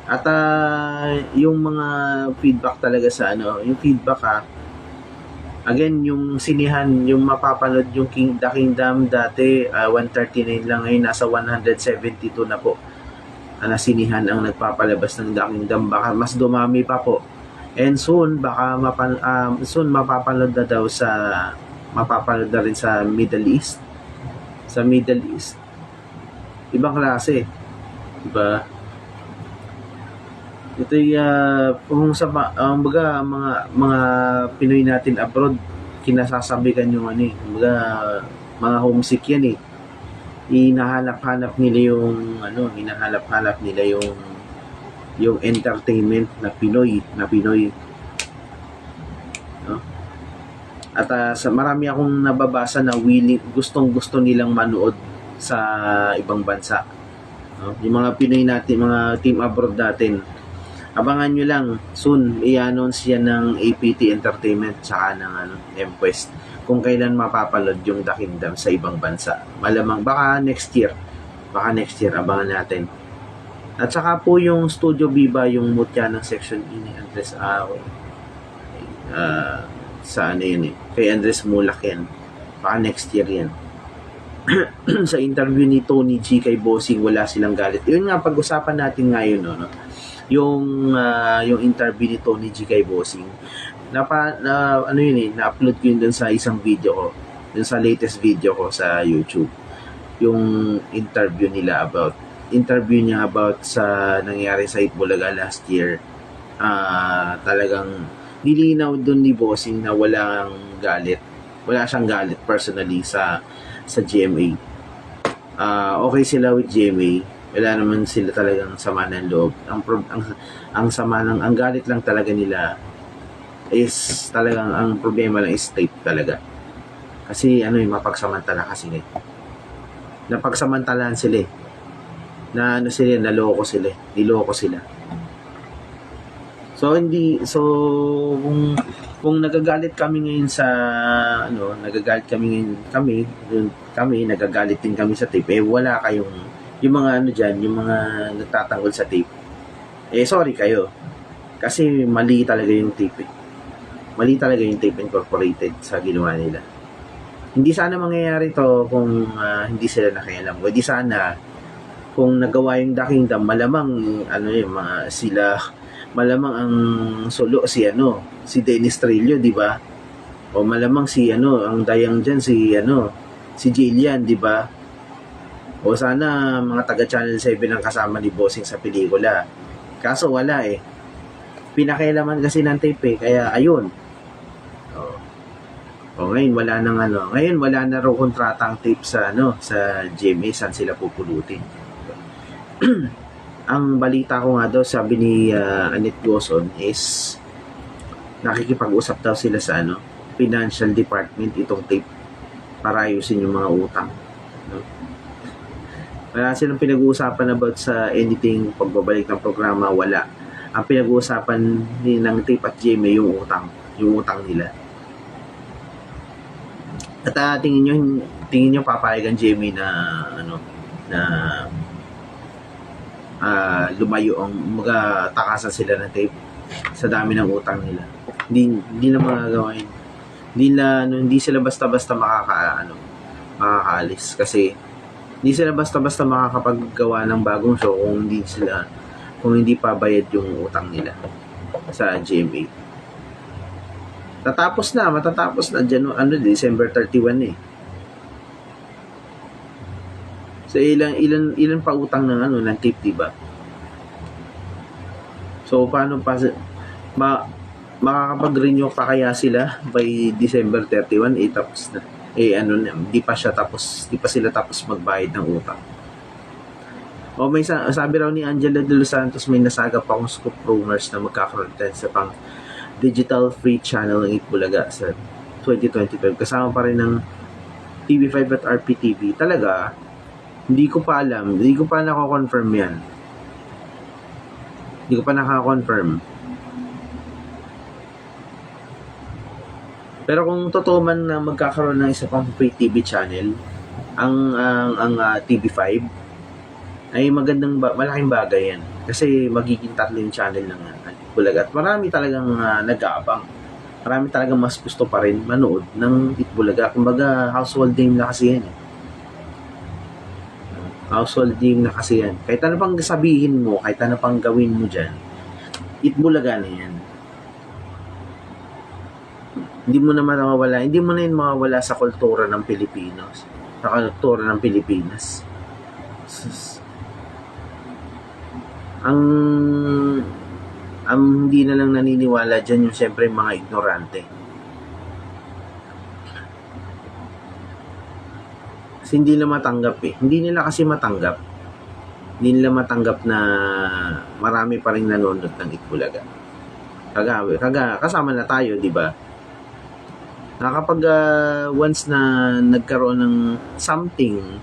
At yung mga feedback talaga sa yung feedback again, yung sinihan, yung mapapanood yung The Kingdom dati 139 lang, ngayon nasa 172 na po. Na sinihan ang nagpapalabas ng The Kingdom, baka mas dumami pa po. And soon mapapanood na rin sa Middle East. Ibang klase, diba? Ito yung mga Pinoy natin abroad, kinasasabikan yung mga homesick yan hinahanap nila yung entertainment na Pinoy. No? At marami akong nababasa na gustong-gusto nilang manood sa ibang bansa. No? Yung mga Pinoy natin, mga team abroad natin, abangan nyo lang, soon i-announce yan ng APT Entertainment tsaka ng MQuest kung kailan mapapanood yung The Kingdom sa ibang bansa. Malamang baka next year, abangan natin. At saka po yung Studio Viva, yung mutya ng Section E ni Andres kay Andres Mulak yan. Baka next year yan. Sa interview ni Tony G kay Bossing, wala silang galit. Yun nga, pag-usapan natin ngayon, yung interview ni Tony G kay Bossing. Na-upload ko yun dun sa isang video ko, dun sa latest video ko sa YouTube. Yung interview niya about sa nangyari sa Itbulaga last year. Talagang nilinaw dun ni Bossing na wala siyang galit personally sa GMA. Okay sila with GMA. Wala naman sila talagang sama ng loob. Ang galit lang talaga nila is talagang ang problema lang is tape talaga. Kasi mapagsamantala kasi napagsamantalaan sila niloko sila. Kung nagagalit kami ngayon sa nagagalit kami ngayon kami nagagalit din kami sa tape, wala kayong yung mga diyan, yung mga nagtatanggol sa tape. Sorry kayo. Kasi mali talaga yung tape. Mali talaga yung Tape Incorporated sa ginawa nila. Hindi sana mangyayari to kung hindi sila nakialam. Hindi sana kung nagawa yung The Kingdom, malamang malamang ang solo si Dennis Trillo, di ba? O malamang ang dayang diyan si Jillian, di ba? O sana mga taga Channel 7 ang kasama ni Bossing sa pelikula. Kaso wala Pinakialaman kasi ng tape kaya ayun. Ngayon wala na raw kontratang tape sa GMA, saan sila pupulutin. Ang balita ko nga daw, sabi ni Annette Gozon, is nakikipag-usap daw sila sa financial department itong tape para ayusin yung mga utang. Wala silang pinag-uusapan about sa anything pagbabalik ng programa, wala. Ang pinag-uusapan ng tape at GMA yung utang nila. At tingin nyo papayag ang GMA na lumayo ang takasan sila ng tape sa dami ng utang nila. Hindi na magagawa yun. Hindi sila basta-basta makakaalis kasi hindi sila basta-basta makakapaggawa ng bagong show kung hindi pa bayad yung utang nila sa GMA. Matatapos na December 31 So ilan pa utang ng tape, diba? So paano pa makakapag-renew pa kaya sila by December 31 tapos na. Di pa sila tapos magbayad ng utang. May sabi raw ni Angela De Los Santos, may nasagap akong scoop rumors na magkakaroon tayo sa pang digital free channel ng Itbulaga sa 2025 kasama pa rin ng TV5 at RPTV. Talaga, hindi ko pa alam. Hindi ko pa nako-confirm yan. Hindi ko pa naka-confirm. Pero kung totoo man na magkakaroon ng isa pang free TV channel, ang TV5, ay malaking bagay yan. Kasi magiging 3 yung channel ng Itbulaga. At marami talagang nag-aabang. Marami talagang mas gusto pa rin manood ng Itbulaga. Kumbaga, household name na kasi yan. Household name na kasi yan. Kahit ano pang sabihin mo, kahit ano pang gawin mo dyan, Itbulaga na yan. Hindi mo na yun mawawala sa kultura ng Pilipinos. Sa kultura ng Pilipinas. Ang hindi na lang naniniwala dyan yung siyempre mga ignorante. Kasi hindi nila matanggap Hindi nila matanggap na marami pa rin nanonood ng Itbulaga. Kasama na tayo, di ba? Kapag once na nagkaroon ng something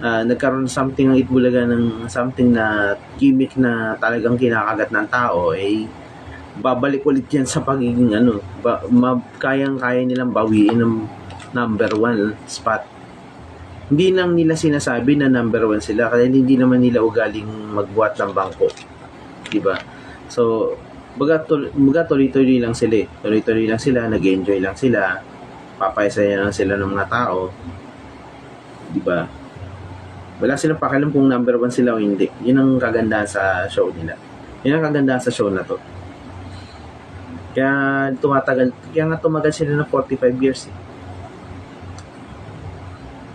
ang Itbulaga ng something na gimmick na talagang kinakagat ng tao, babalik ulit yan sa pagiging kayang-kaya nilang bawiin ng number 1 spot. Hindi lang nila sinasabi na number 1 sila kasi hindi naman nila ugaling magbuhat ng bangko, diba? So baga tuloy-tuloy lang sila nag-enjoy lang sila, papayasaya lang sila ng mga tao, diba? Wala silang pakialam kung number 1 sila o hindi. Yun ang kagandahan sa show nila. Yun ang kagandahan sa show na to. Kaya nga tumagal sila ng 45 years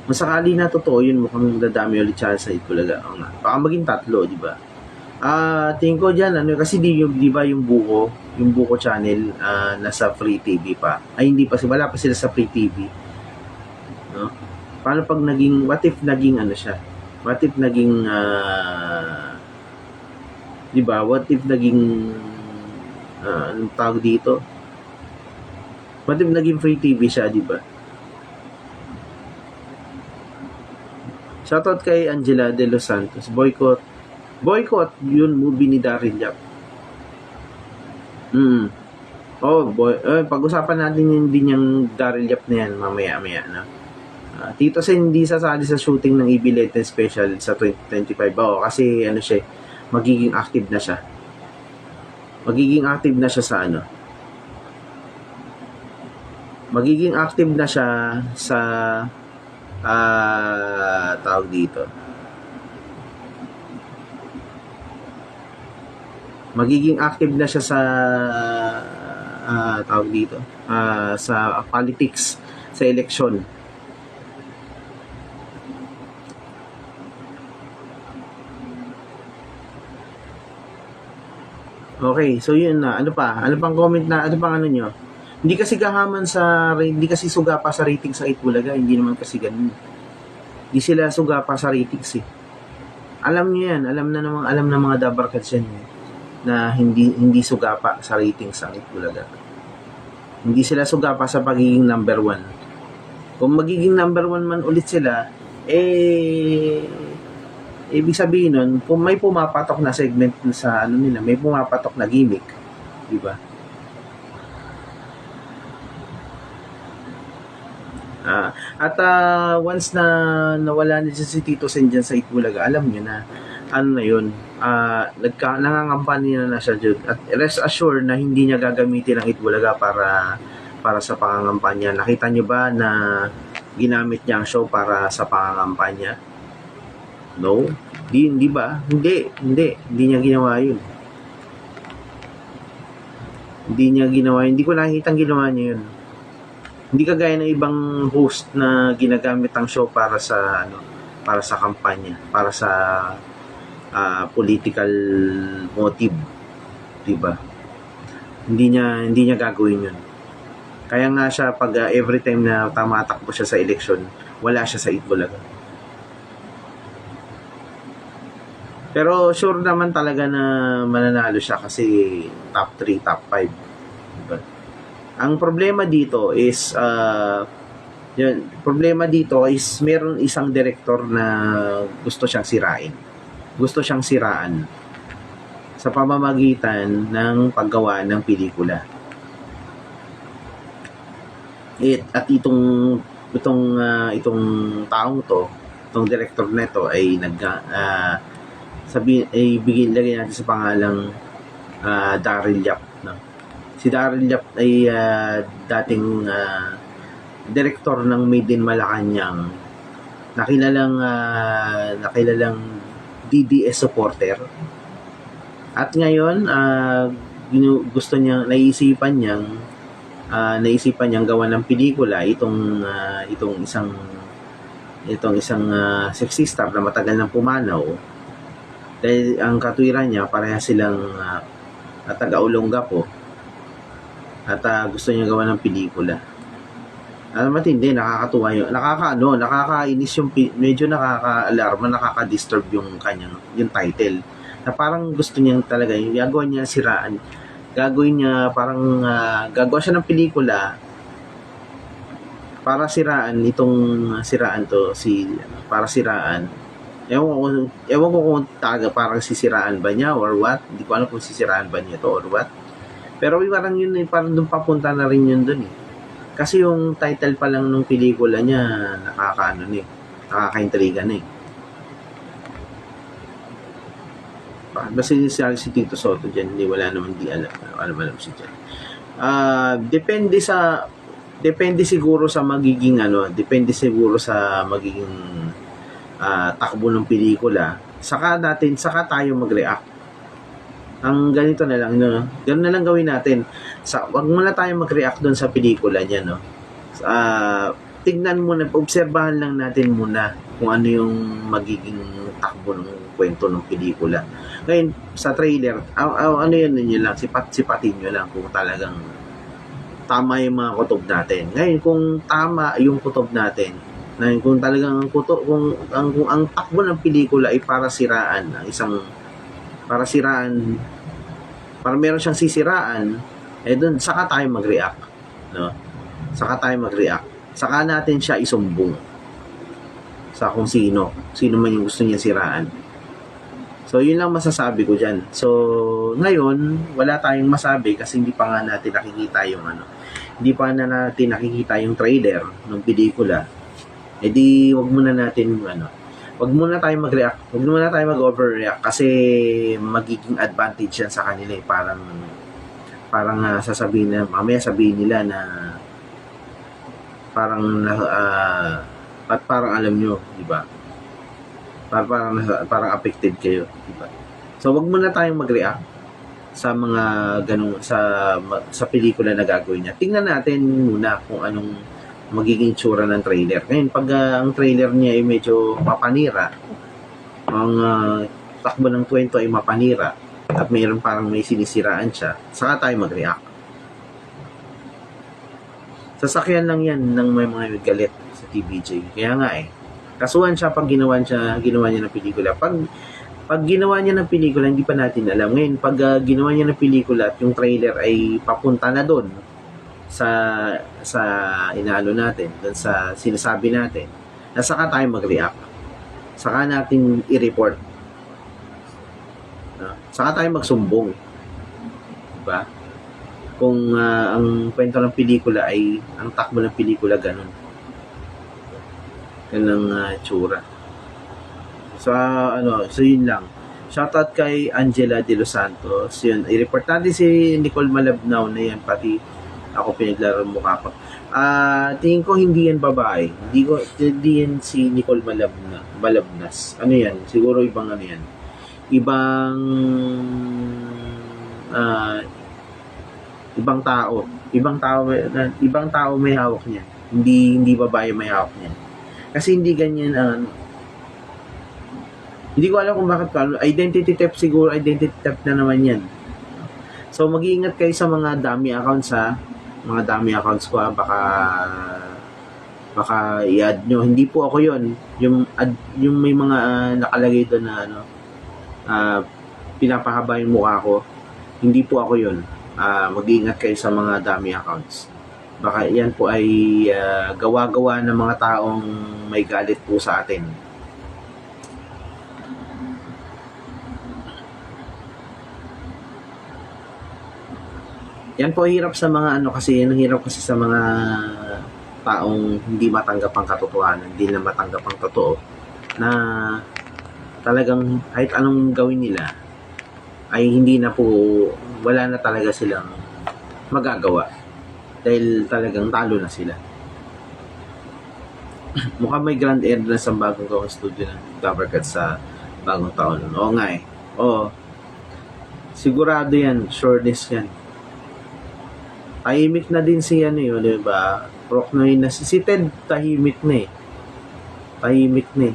Masakali na totoo yun, mukhang dadami ulit siya sa Itbulaga. Baka maging 3, di ba? Tingin ko dyan, kasi di ba yung Buko channel nasa free TV pa. Hindi pa, wala pa sila sa free TV. No? Paano pag what if naging siya? What if naging di ba? What if naging anong tawag dito? What if naging free TV siya, di ba? Shoutout kay Angela De Los Santos. Boycott Boycott, yun, movie ni Daryl Yap. Oh, pag-usapan natin yung din yung Daryl Yap na yan mamaya-maya na. Tito Sen hindi sasali sa shooting ng EB-Lenten special sa 2025. Kasi ano siya, magiging active na siya. Magiging active na siya sa ano. Magiging active na siya sa tawag dito. Magiging active na siya sa tawag dito. Sa politics, sa eleksyon. Okay, so yun na. Ano pa? Ano pang comment na? Ano pang ano nyo? Hindi kasi hindi kasi suga pa sa rating sa Itbulaga. Hindi naman kasi ganun. Hindi sila suga pa sa ratings eh. Alam nyo yan. Alam na mga Dabarkads yan eh, na hindi suga pa sa ratings sa Itbulaga. Hindi sila suga pa sa pagiging number 1. Kung magiging number 1 man ulit sila, ibig sabihin nun, kung may pumapatok na segment sa ano nila, may pumapatok na gimmick, di ba? Once na nawala na si Tito Sen dyan sa Itbulaga, alam niyo na, ano na yun, nangangampanya na siya dyan. At rest assured na hindi niya gagamitin ang Itbulaga para sa pangangampanya. Nakita niyo ba na ginamit niya ang show para sa pangangampanya? No? Hindi ba? Hindi niya ginawa yun. Hindi ko nakikita ang ginawa niya yun. Hindi kagaya ng ibang host na ginagamit ang show para sa kampanya, para sa political motive, 'di ba? Hindi niya gagawin 'yun. Kaya nga siya pag every time na tumatakbo siya sa election, wala siya sa Itbulaga. Pero sure naman talaga na mananalo siya kasi top 3, top 5. Diba? Ang problema dito is meron isang director na gusto siyang sirain. Gusto siyang siraan sa pamamagitan ng paggawa ng pelikula. At itong taong to, itong director nito ay bigyan natin sa pangalang Daryl Yap, no? Si Daryl Yap ay dating director ng Made in Malacanang, nakilalang DDS supporter. At ngayon naisipan niyang gawa ng pelikula itong isang sexistar na matagal nang pumanaw. Dahil ang katwiran niya pareha silang taga-Olonga po. At gusto niya gawa ng pelikula. Matindi, nakakatuwa yun. Nakakainis yung, medyo nakaka-alarma, nakaka-disturb yung title. Na parang gusto niya talaga, yung gagawin niya siraan. Gagawa siya ng pelikula para siraan Ewan ko kung parang sisiraan ba niya or what. Hindi ko alam kung sisiraan ba niya to or what. Pero parang yun parang doon papunta na rin yun doon eh. Kasi yung title pa lang ng pelikula niya nakaka-intriga na eh. Basta si Tito Soto dyan, wala naman di alam si dyan. Depende siguro sa magiging takbo ng pelikula. Saka tayo mag-react. Ang ganito na lang, no? Ganun na lang gawin natin. Wag muna tayo mag-react doon sa pelikula niya, no? Tignan muna, obserbahan lang natin muna kung ano yung magiging takbo ng kwento ng pelikula. Ngayon, sa trailer, ano yan ninyo lang, sipatin nyo lang kung talagang tama yung mga kutob natin. Ngayon, kung tama yung kutob natin, kung talagang kung ang takbo ng pelikula ay para meron siyang sisiraan, doon saka tayo mag-react, no? Saka natin siya isumbong sa kung sino man yung gusto niya siraan. So, yun lang masasabi ko dyan. So, ngayon, wala tayong masabi kasi hindi pa nga natin nakikita yung hindi pa na natin nakikita yung trailer ng pelikula. E di, wag muna natin, wag muna tayong mag-react, wag muna tayong mag-overreact kasi magiging advantage yan sa kanila eh. Parang sasabihin na, mamaya sabihin nila na parang alam nyo, di ba? Parang affected kayo, di ba? So, wag muna tayong mag-react sa mga ganung sa pelikula na gagawin niya. Tingnan natin muna kung anong magiging tsura ng trailer. Ngayon, pag ang trailer niya ay medyo mapanira, ang takbo ng kwento ay mapanira, at mayroon parang may sinisiraan siya, saka tayo mag-react. Sasakyan lang yan ng may mga galit sa TVJ. Kaya nga kasuhan siya pag ginawa niya ng pelikula. Pag ginawa niya ng pelikula, hindi pa natin alam. Ngayon, pag ginawa niya ng pelikula at yung trailer ay papunta na doon sa inaalo natin, doon sa sinasabi natin, na saka tayo mag-react. Saka natin i-report. Saka tayo magsumbong. Diba? Kung ang kwento ng pelikula ay, ang takbo ng pelikula ganun. Ganang tsura. So yun lang. Shoutout kay Angela De Los Santos. Yun, i-report natin si Nicole Malabnaw na yan, pati ako pinaglaro mukha ko. Tingin ko hindi yan babae. Hindi yan si Nicole Malabnas. Ano yan? Siguro ibang yan. Ibang tao. Ibang tao may hawak niya. Hindi babae may hawak niya. Kasi hindi ganyan hindi ko alam kung bakit identity theft siguro, identity theft na naman yan. So mag-iingat kayo sa mga dummy accounts mga dummy accounts ko baka i-add nyo. Hindi po ako yon. Yung may mga nakalagay doon na pinapahaba yung mukha ko. Hindi po ako yon. Mag-iingat kayo sa mga dummy accounts. Baka yan po ay gawa-gawa ng mga taong may galit po sa atin. Yan po hirap sa mga hirap kasi sa mga taong hindi matanggap ang katotohanan, hindi na matanggap ang totoo, na talagang kahit anong gawin nila ay wala na talaga silang magagawa dahil talagang talo na sila. Mukhang may grand entrance ang bagong gawang studio ng Dabarkat sa bagong taon. Oo nga sigurado yan, sureness yan. Tahimik na din si di ba? Procnoy na si Ted, tahimik na Tahimik na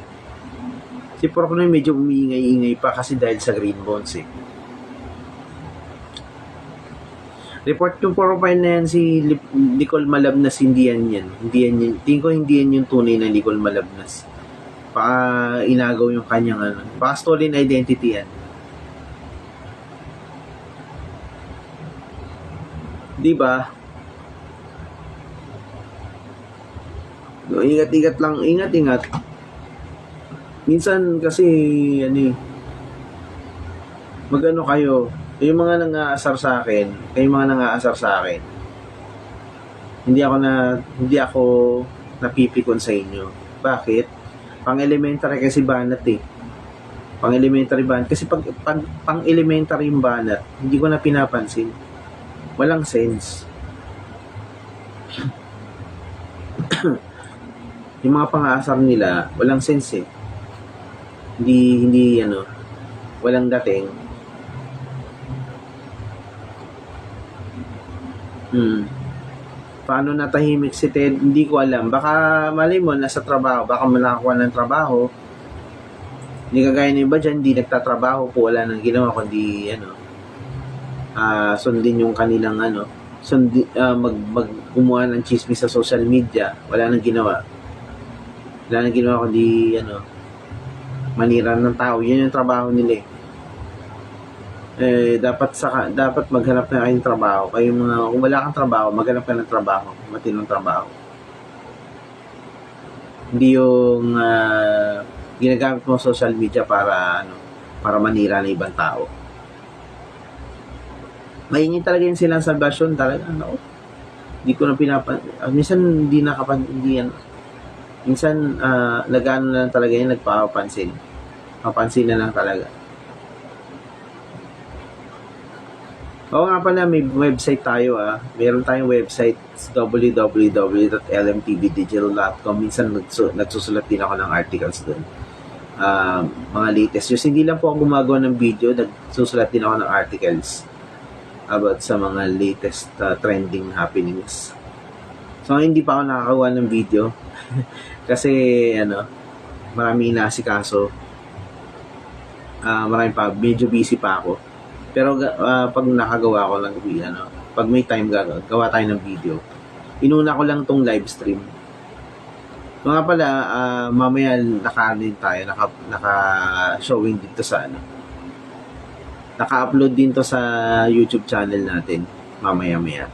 Si Procnoy medyo umiingay-ingay pa kasi dahil sa Green Bones Report yung profile na yan si Nicole Malabnas, hindi yan. Tingin ko hindi yan yung tunay na Nicole Malabnas. Inagaw yung kanyang stolen identity yan. Diba? Ingat lang, ingat. Minsan kasi magano kayo, yung mga nang-aasar sa akin, hindi ako napipikon sa inyo. Bakit? Pang-elementary kasi banat Pang-elementary banat. Kasi pang-elementary yung banat, hindi ko na pinapansin. Walang sense. Yung mga pang-aasar nila, walang sense Hindi walang dating. Paano natahimik si Ted? Hindi ko alam. Baka malay mo, nasa trabaho. Baka nakakuha ng trabaho. Hindi kagaya ng iba dyan, hindi nagtatrabaho po. Wala nang ginawa, kundi sundin yung kanilang gumawa ng chismis sa social media. Wala nang ginawa kundi manira ng tao. Yun yung trabaho nila dapat maghanap na kayong trabaho. Kung wala kang trabaho, maghanap ka ng trabaho, matinong trabaho. Hindi yung ginagamit mo social media para para manira ng ibang tao. Maingay talaga yung silang salvation talaga. No? Hindi ko na minsan hindi hindi yan. Minsan nagano na lang talaga yan, nagpapansin. Papansin na lang talaga. Oo nga pala, may website tayo Meron tayong website, www.lmtvdigital.com. Minsan nagsusulat din ako ng articles doon. Mga latest news. Hindi lang po ako gumagawa ng video, nagsusulat din ako ng articles about sa mga latest trending happenings. So hindi pa ako nakakagawa ng video kasi marami inaasikaso. Marami pa, medyo busy pa ako. Pero pag nakagawa ko lang pag may time gawa tayo ng video. Inuna ko lang tong live stream. Mga pala, mamaya naka-din tayo, naka-showing dito sa naka-upload din to sa YouTube channel natin mamaya-maya.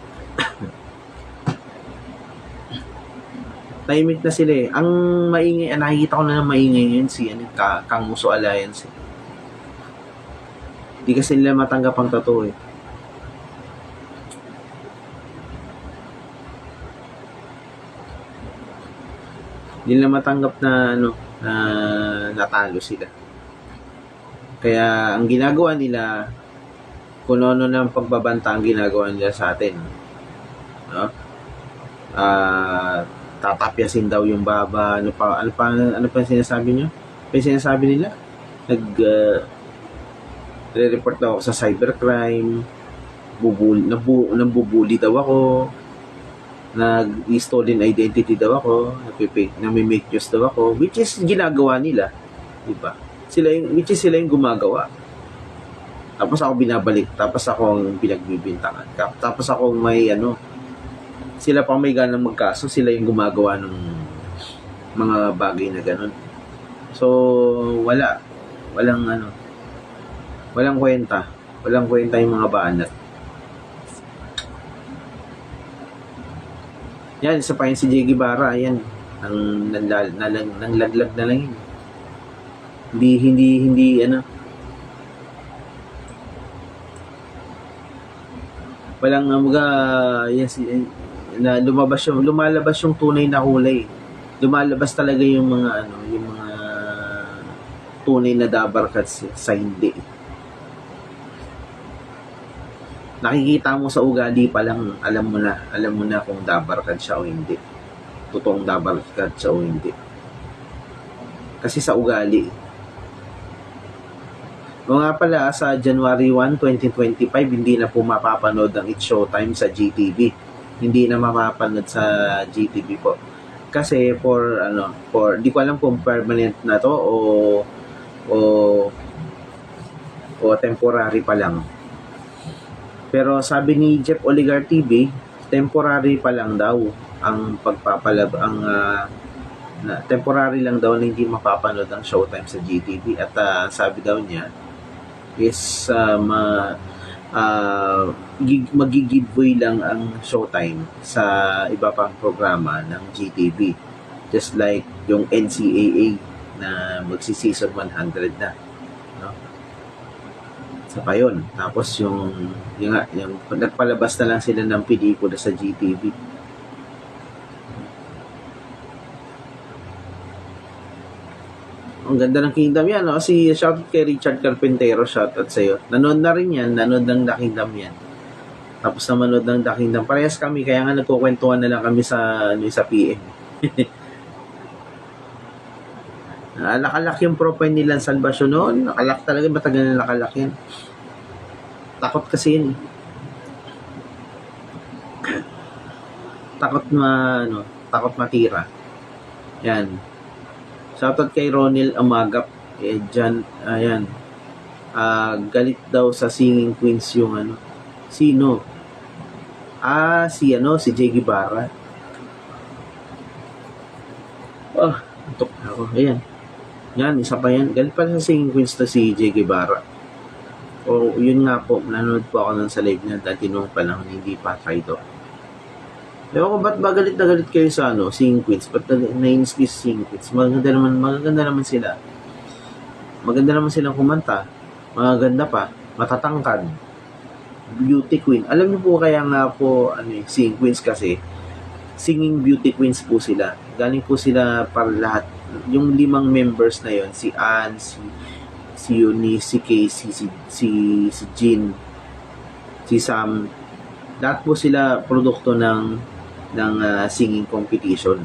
Tahimik na sila eh. Ang maingay, nakikita ko na ng maingay yun si Kang Muso Alliance. Hindi kasi nila matanggap ang totoo eh. Hindi nila matanggap na natalo sila. Kaya ang ginagawa nila, kung ano ng pagbabanta ang ginagawa nila sa atin. No? Tatapyasin daw yung baba. Ano pa yung sinasabi nyo? Yung sinasabi nila? Re-report daw ako sa cybercrime. Nambubuli daw ako. Nag-stolen identity daw ako. Nami-make news daw ako. Which is ginagawa nila. Diba? Sila yung gumagawa. Tapos ako binabalik. Tapos ako ang pinagbibintangan. Tapos ako may sila pa may ganang magkaso. Sila yung gumagawa ng mga bagay na ganun. So, walang kwenta. Walang kwenta yung mga banat. Yan, isa pa yung si J. Guevara. Yan. Nanglaglag na lang yun. Hindi walang lumalabas yung tunay na kulay. Lumalabas talaga yung mga tunay na dabarkats sa hindi. Nakikita mo sa ugali pa lang, alam mo na kung dabarkad siya o hindi. Totoong dabarkad siya o hindi. Kasi sa ugali. O nga pala, sa January 1, 2025, hindi na po mapapanood ang It's Showtime sa GTV. Hindi na mapapanood sa GTV po. Kasi for di ko alam kung permanent na to o temporary pa lang. Pero sabi ni Jeff Oligar TV, temporary pa lang daw ang temporary lang daw na hindi mapapanood ang Showtime sa GTV. At sabi daw niya is magigiveaway lang ang Showtime sa iba pang programa ng GTV. Just like yung NCAA na magsi-season 100 na. No? Sa pa yun. Tapos yung nagpalabas na lang sila ng pelikula sa GTV. Ang ganda ng Kingdom yan. No? Shoutout kay Richard Carpintero. Shoutout sa'yo. Nanood na rin yan. Nanood ng The Kingdom yan. Tapos na manood ng The Kingdom. Parehas kami. Kaya nga nagkukwentuhan na lang kami sa PM. Nakalak yung profile nila sa Salvacion noon. Nakalak talaga. Matagal na nakalak yan. Takot kasi yun. Takot matira. Yan. Shoutout kay Ronil Amagap. Dyan, ayan. Galit daw sa Singing Queens yung Sino? Si J. Guevara. Antok ako. Ayan. Yan, isa pa yan. Galit pa sa Singing Queens to si J. Guevara. Yun nga po. Nanonood po ako sa live niya dati noong panahon hindi pa try to. Ewan ko, ba't ba galit na galit kayo sa Singing Queens? Ba't nainis kayo sa Singing Queens? Maganda naman sila. Maganda naman silang kumanta. Maganda pa, matatangkad, beauty queen. Alam niyo po kaya nga po singing queens kasi singing beauty queens po sila. Galing po sila para lahat. Yung 5 members na yon, si Anne, si Eunice, si Casey, si Jean, si Sam, lahat po sila produkto ng singing competition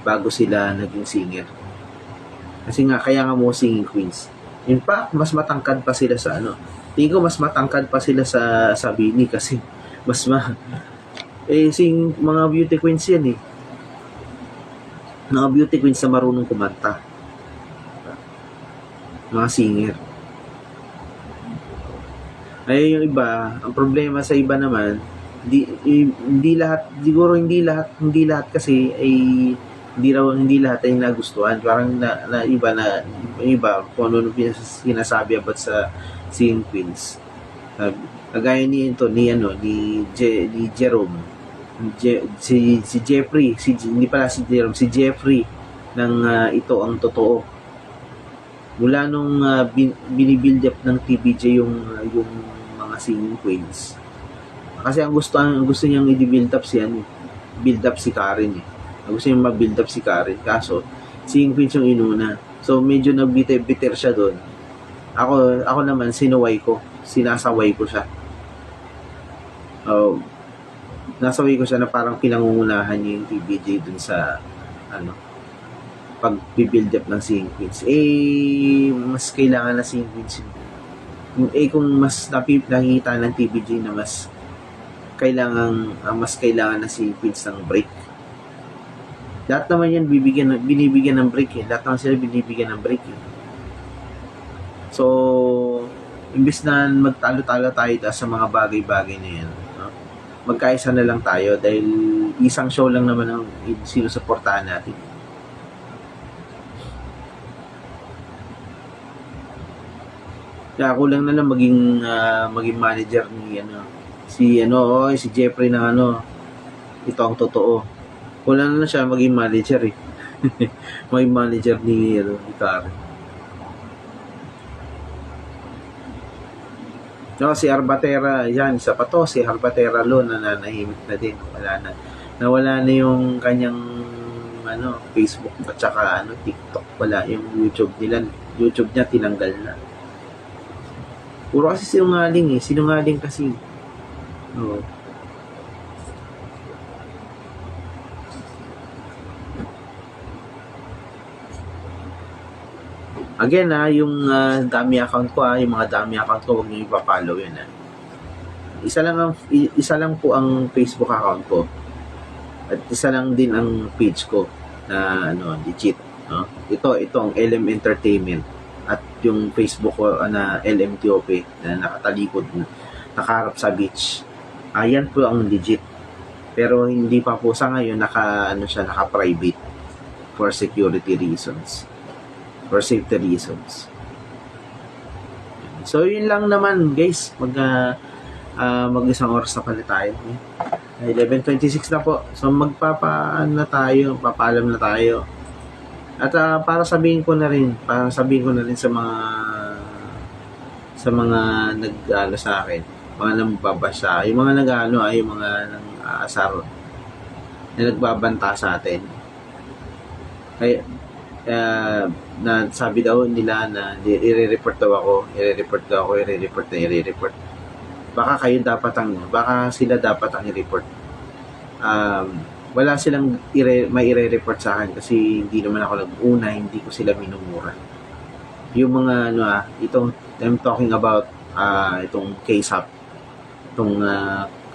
bago sila naging singer. Kasi nga kaya nga mo singing queens. In fact, mas matangkad pa sila sa tingin ko mas matangkad pa sila sa Bini kasi mga beauty queens yan eh. Mga beauty queens na marunong kumanta. Mga singer. Ay yung iba, ang problema sa iba naman, hindi lahat kasi ay hindi lahat ay nagustuhan. Parang iba kung ano sinasabi about sa singing queens. Kagaya ni Jerome, si Jeffrey, hindi pala si Jerome, si Jeffrey ng Ito Ang Totoo. Mula nung binibuild up ng TVJ yung mga singing queens. Kasi ang gusto niyang i-build up build up si Karen eh. Gusto niyang mag-build up si Karen. Kaso, singing queens yung inuna. So, medyo nag-bitter siya doon. Ako naman, sinasaway ko siya. Nasaway ko siya na parang pinangungunahan niya yung TVJ dun sa pag-build up ng singing queens. Mas kailangan na singing queens kung mas nakikita ng TVJ na mas kailangan na singing queens ng break. Lahat naman yan binibigyan ng break eh. Lahat naman sila binibigyan ng break eh. So, imbes na magtalo-talo tayo sa mga bagay-bagay na yan, magkaisa na lang tayo dahil isang show lang naman ang sinusuportahan natin. Kaya kulang na lang maging manager ni si Jeffrey ng Ito Ang Totoo. Kulang na lang siya maging manager eh. Maging manager ni Karen. No, si Arbatera, yan, isa pa to, si Arbatera lo nananahimik na din. Nawala na yung kanyang Facebook at saka TikTok, wala yung YouTube niya tinanggal na. Puro kasi sinungaling kasi. Oo. Again yung dami account ko yung mga dami account ko, huwag niyo ipa-follow yun Isa lang po ang Facebook account ko. At isa lang din ang page ko na legit, no? Itong LM Entertainment at yung Facebook ko na LMTOP na nakatalikod, nakaharap sa beach. Ayan po ang legit. Pero hindi pa po sa ngayon naka-private for security reasons. For safety reasons. So, yun lang naman, guys. Mag-isang oras na pala tayo. 11:26 na po. So, papaalam na tayo. At para sabihin ko na rin sa mga sa akin, mga nambabasa, yung mga yung mga nang-aasar na nagbabanta sa atin. Kaya, na sabi daw nila na i-report ako. Baka sila dapat ang i-report. Wala silang may i-report sa akin kasi hindi naman ako nag-una, hindi ko sila minumura. Yung mga I'm talking about itong K-SAP, itong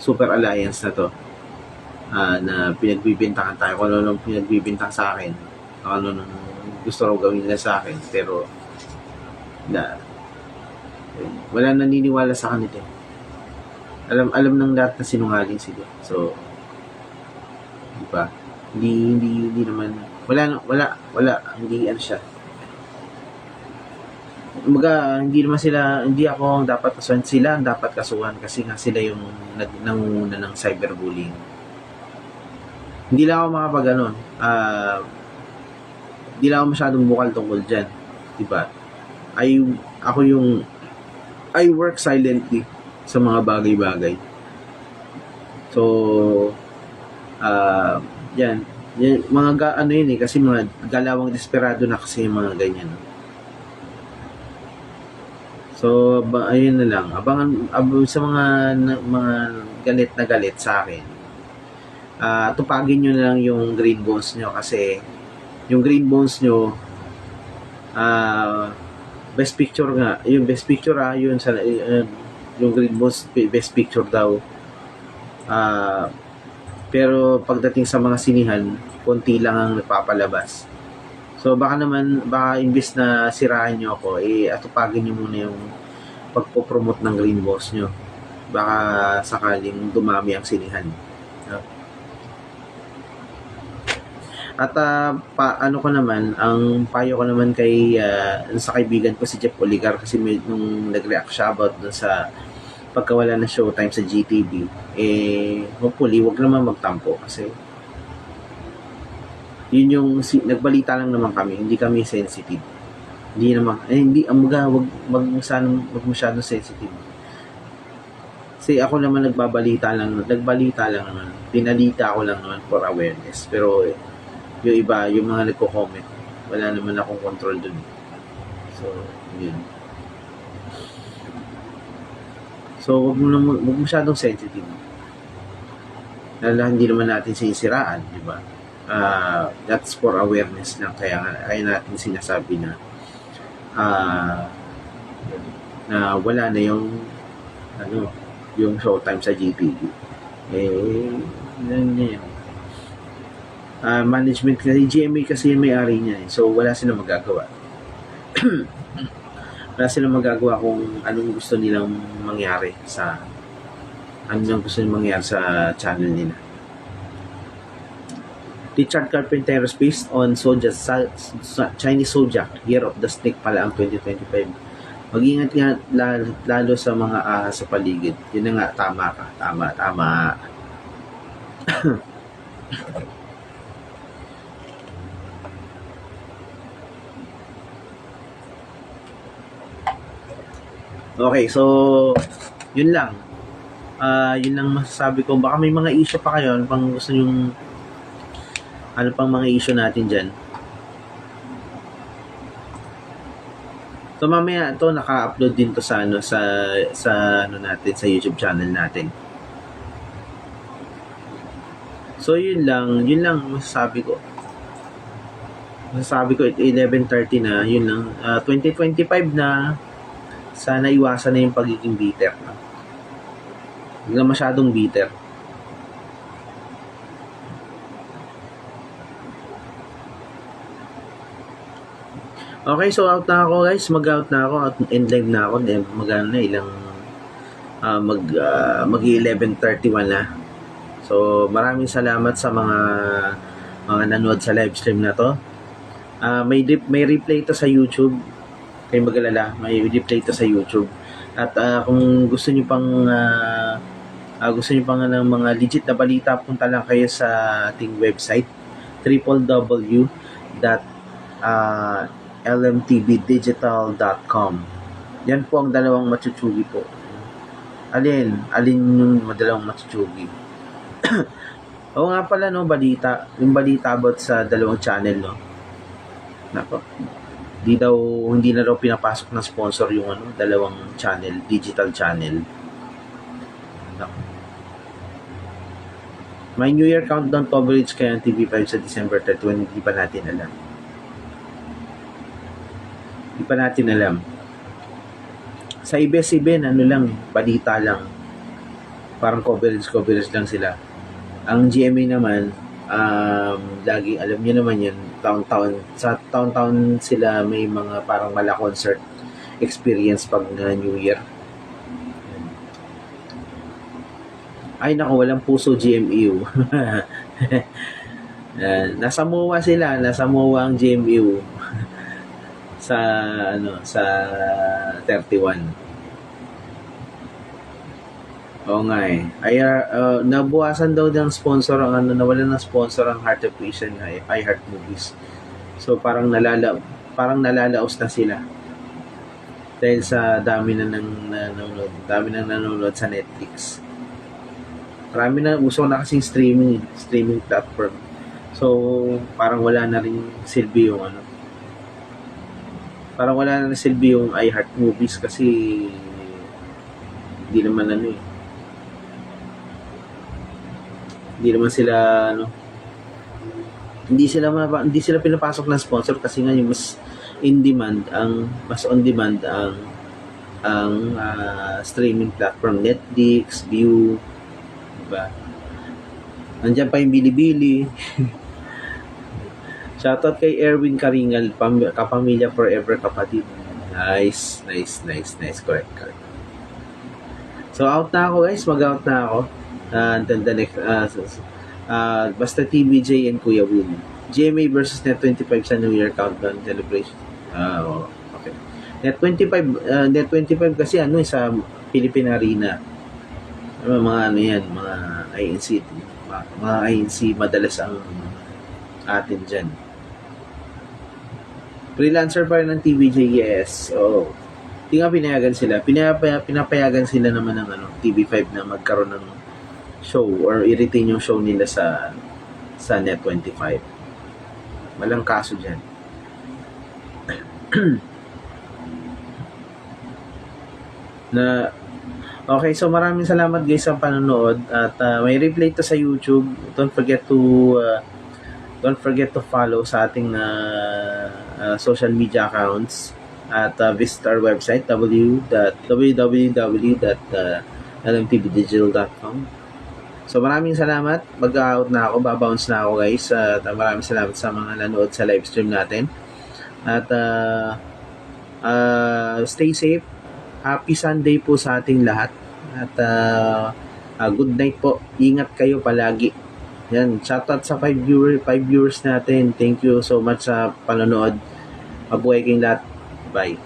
Super Alliance na to, na pinagbibintangan tayo, kung ano pinagbibintang sa akin, ano gusto raw gawin nila sa akin, pero wala naniniwala sa kanila. Alam ng lahat na sinungaling sila. So, di ba? Hindi naman wala hindi siya. Hindi ako ang dapat kasuhan, sila ang dapat kasuhan kasi nga sila yung nangunguna ng cyberbullying. Hindi lang ako hindi lang ako masyadong bukal tungkol dyan. Diba? Ako yung I work silently sa mga bagay-bagay. So, yan. Mga ano yun kasi mga galawang desperado na kasi yung mga ganyan. So, ayun na lang. Abangan sa mga galit na galit sa akin. Tupagin nyo na lang yung green bones nyo kasi yung green bones nyo best picture nga. Yung best picture yun sa yung green bones best picture daw. Pero pagdating sa mga sinihan, konti lang ang nagpapalabas. So baka imbis na sirahan nyo ako, atupagin nyo muna yung pagpopromote ng green boss nyo. Baka sakaling dumami ang sinihan. At ang payo ko naman kay sa kaibigan ko si Jeff Oligar kasi nung nag-react siya about dun sa pagkawala ng showtime sa GTV, hopefully wag naman magtampo kasi yun yung nagbalita lang naman kami, hindi kami sensitive. Hindi naman wag masyadong sensitive. Kasi ako naman nagbalita lang naman. Pinalita ko lang naman for awareness. Pero yung iba, yung mga nagko-comment, wala naman akong control dun. So, yun. So, wag masyadong sensitive. Hindi naman natin sinisiraan, di ba? That's for awareness lang. Kaya natin sinasabi na wala na yung showtime sa GPD. Management kasi, GMA kasi yung may-ari niya. So, wala silang magagawa. Wala silang magagawa kung anong gusto nilang mangyari sa channel nila. Richard Carpinteros based on Chinese Zodiac, Year of the Snake pala ang 2025. Mag-ingat nga lalo sa mga ahas sa paligid. Yun na nga, tama ka. Tama. Okay, so yun lang. Yun lang masasabi ko. Baka may mga issue pa kayo pang gusto yung ano pang mga issue natin dyan. So mamaya ito naka-upload din to sa natin sa YouTube channel natin. So yun lang masasabi ko. Masasabi ko 11:30 na, yun lang. 2025 na, sana iwasan na yung pagiging bitter. Huwag na masyadong bitter. Okay, so out na ako guys. Mag-out na ako at end live na ako. Mag-11:31 na. So maraming salamat sa mga nanood sa live stream na to. May replay to sa YouTube. Kayo mag-alala, may replay to sa YouTube. At kung gusto niyo pang ng mga legit na balita, punta lang kayo sa ating website www.lmtvdigital.com. Yan po ang dalawang machuchugi po. Alin yung dalawang machuchugi? Oo nga pala balita. Yung balita about sa dalawang channel Nako. Hindi na raw pinapasok ng sponsor yung dalawang channel, digital channel. Nako. May New Year countdown coverage kaya ng TV5 sa December 31, hindi pa natin alam. Sa ABS-CBN, balita lang. Parang coverage lang sila. Ang GMA naman, lagi, alam niyo naman yun, taon-taon sila may mga parang mala concert experience pag New Year. Ay nako, walang puso GMU. Nasa MOA ang GMU sa 31. Oo nga nabuwasan daw ng sponsor ang nawalan ng sponsor ang Heart of Asian iHeart Movies. So parang nalalaos na sila. dahil sa dami nang nanonood sa Netflix. Marami na, uso na kasing streaming platform. So, parang wala na rin silbi yung parang wala na rin silbi yung iHeart Movies kasi hindi naman hindi naman sila hindi sila pinapasok ng sponsor kasi nga yung mas on demand ang streaming platform, Netflix, View, diba? Nandiyan pa yung Bilibili. Shoutout kay Erwin Karingal, kapamilya forever, kapatid. Nice. Correct. So, out na ako, guys. Mag-out na ako. Until the next, basta TBJ and Kuya Will. GMA versus Net25 sa New Year Countdown Celebration. Okay. Net25 kasi sa Philippine Arena. Mga INC. Mga INC madalas ang atin dyan. Freelancer pa rin ng TVJ, yes. Hindi nga pinayagan sila. Pinapayagan sila naman ng TV5 na magkaroon ng show or i-retain yung show nila sa Net25. Walang kaso dyan. Okay, so maraming salamat guys sa panonood at may replay to sa YouTube. Don't forget to follow sa ating social media accounts at visit our website www.lmtvdigital.com. So maraming salamat. Mag-out na ako, babounce na ako guys. At maraming salamat sa mga nanood sa live stream natin. At stay safe. Happy Sunday po sa ating lahat. At good night po. Ingat kayo palagi. Yan, shoutout sa 5 viewers natin. Thank you so much sa panonood. Mabuhay kayong lahat. Bye.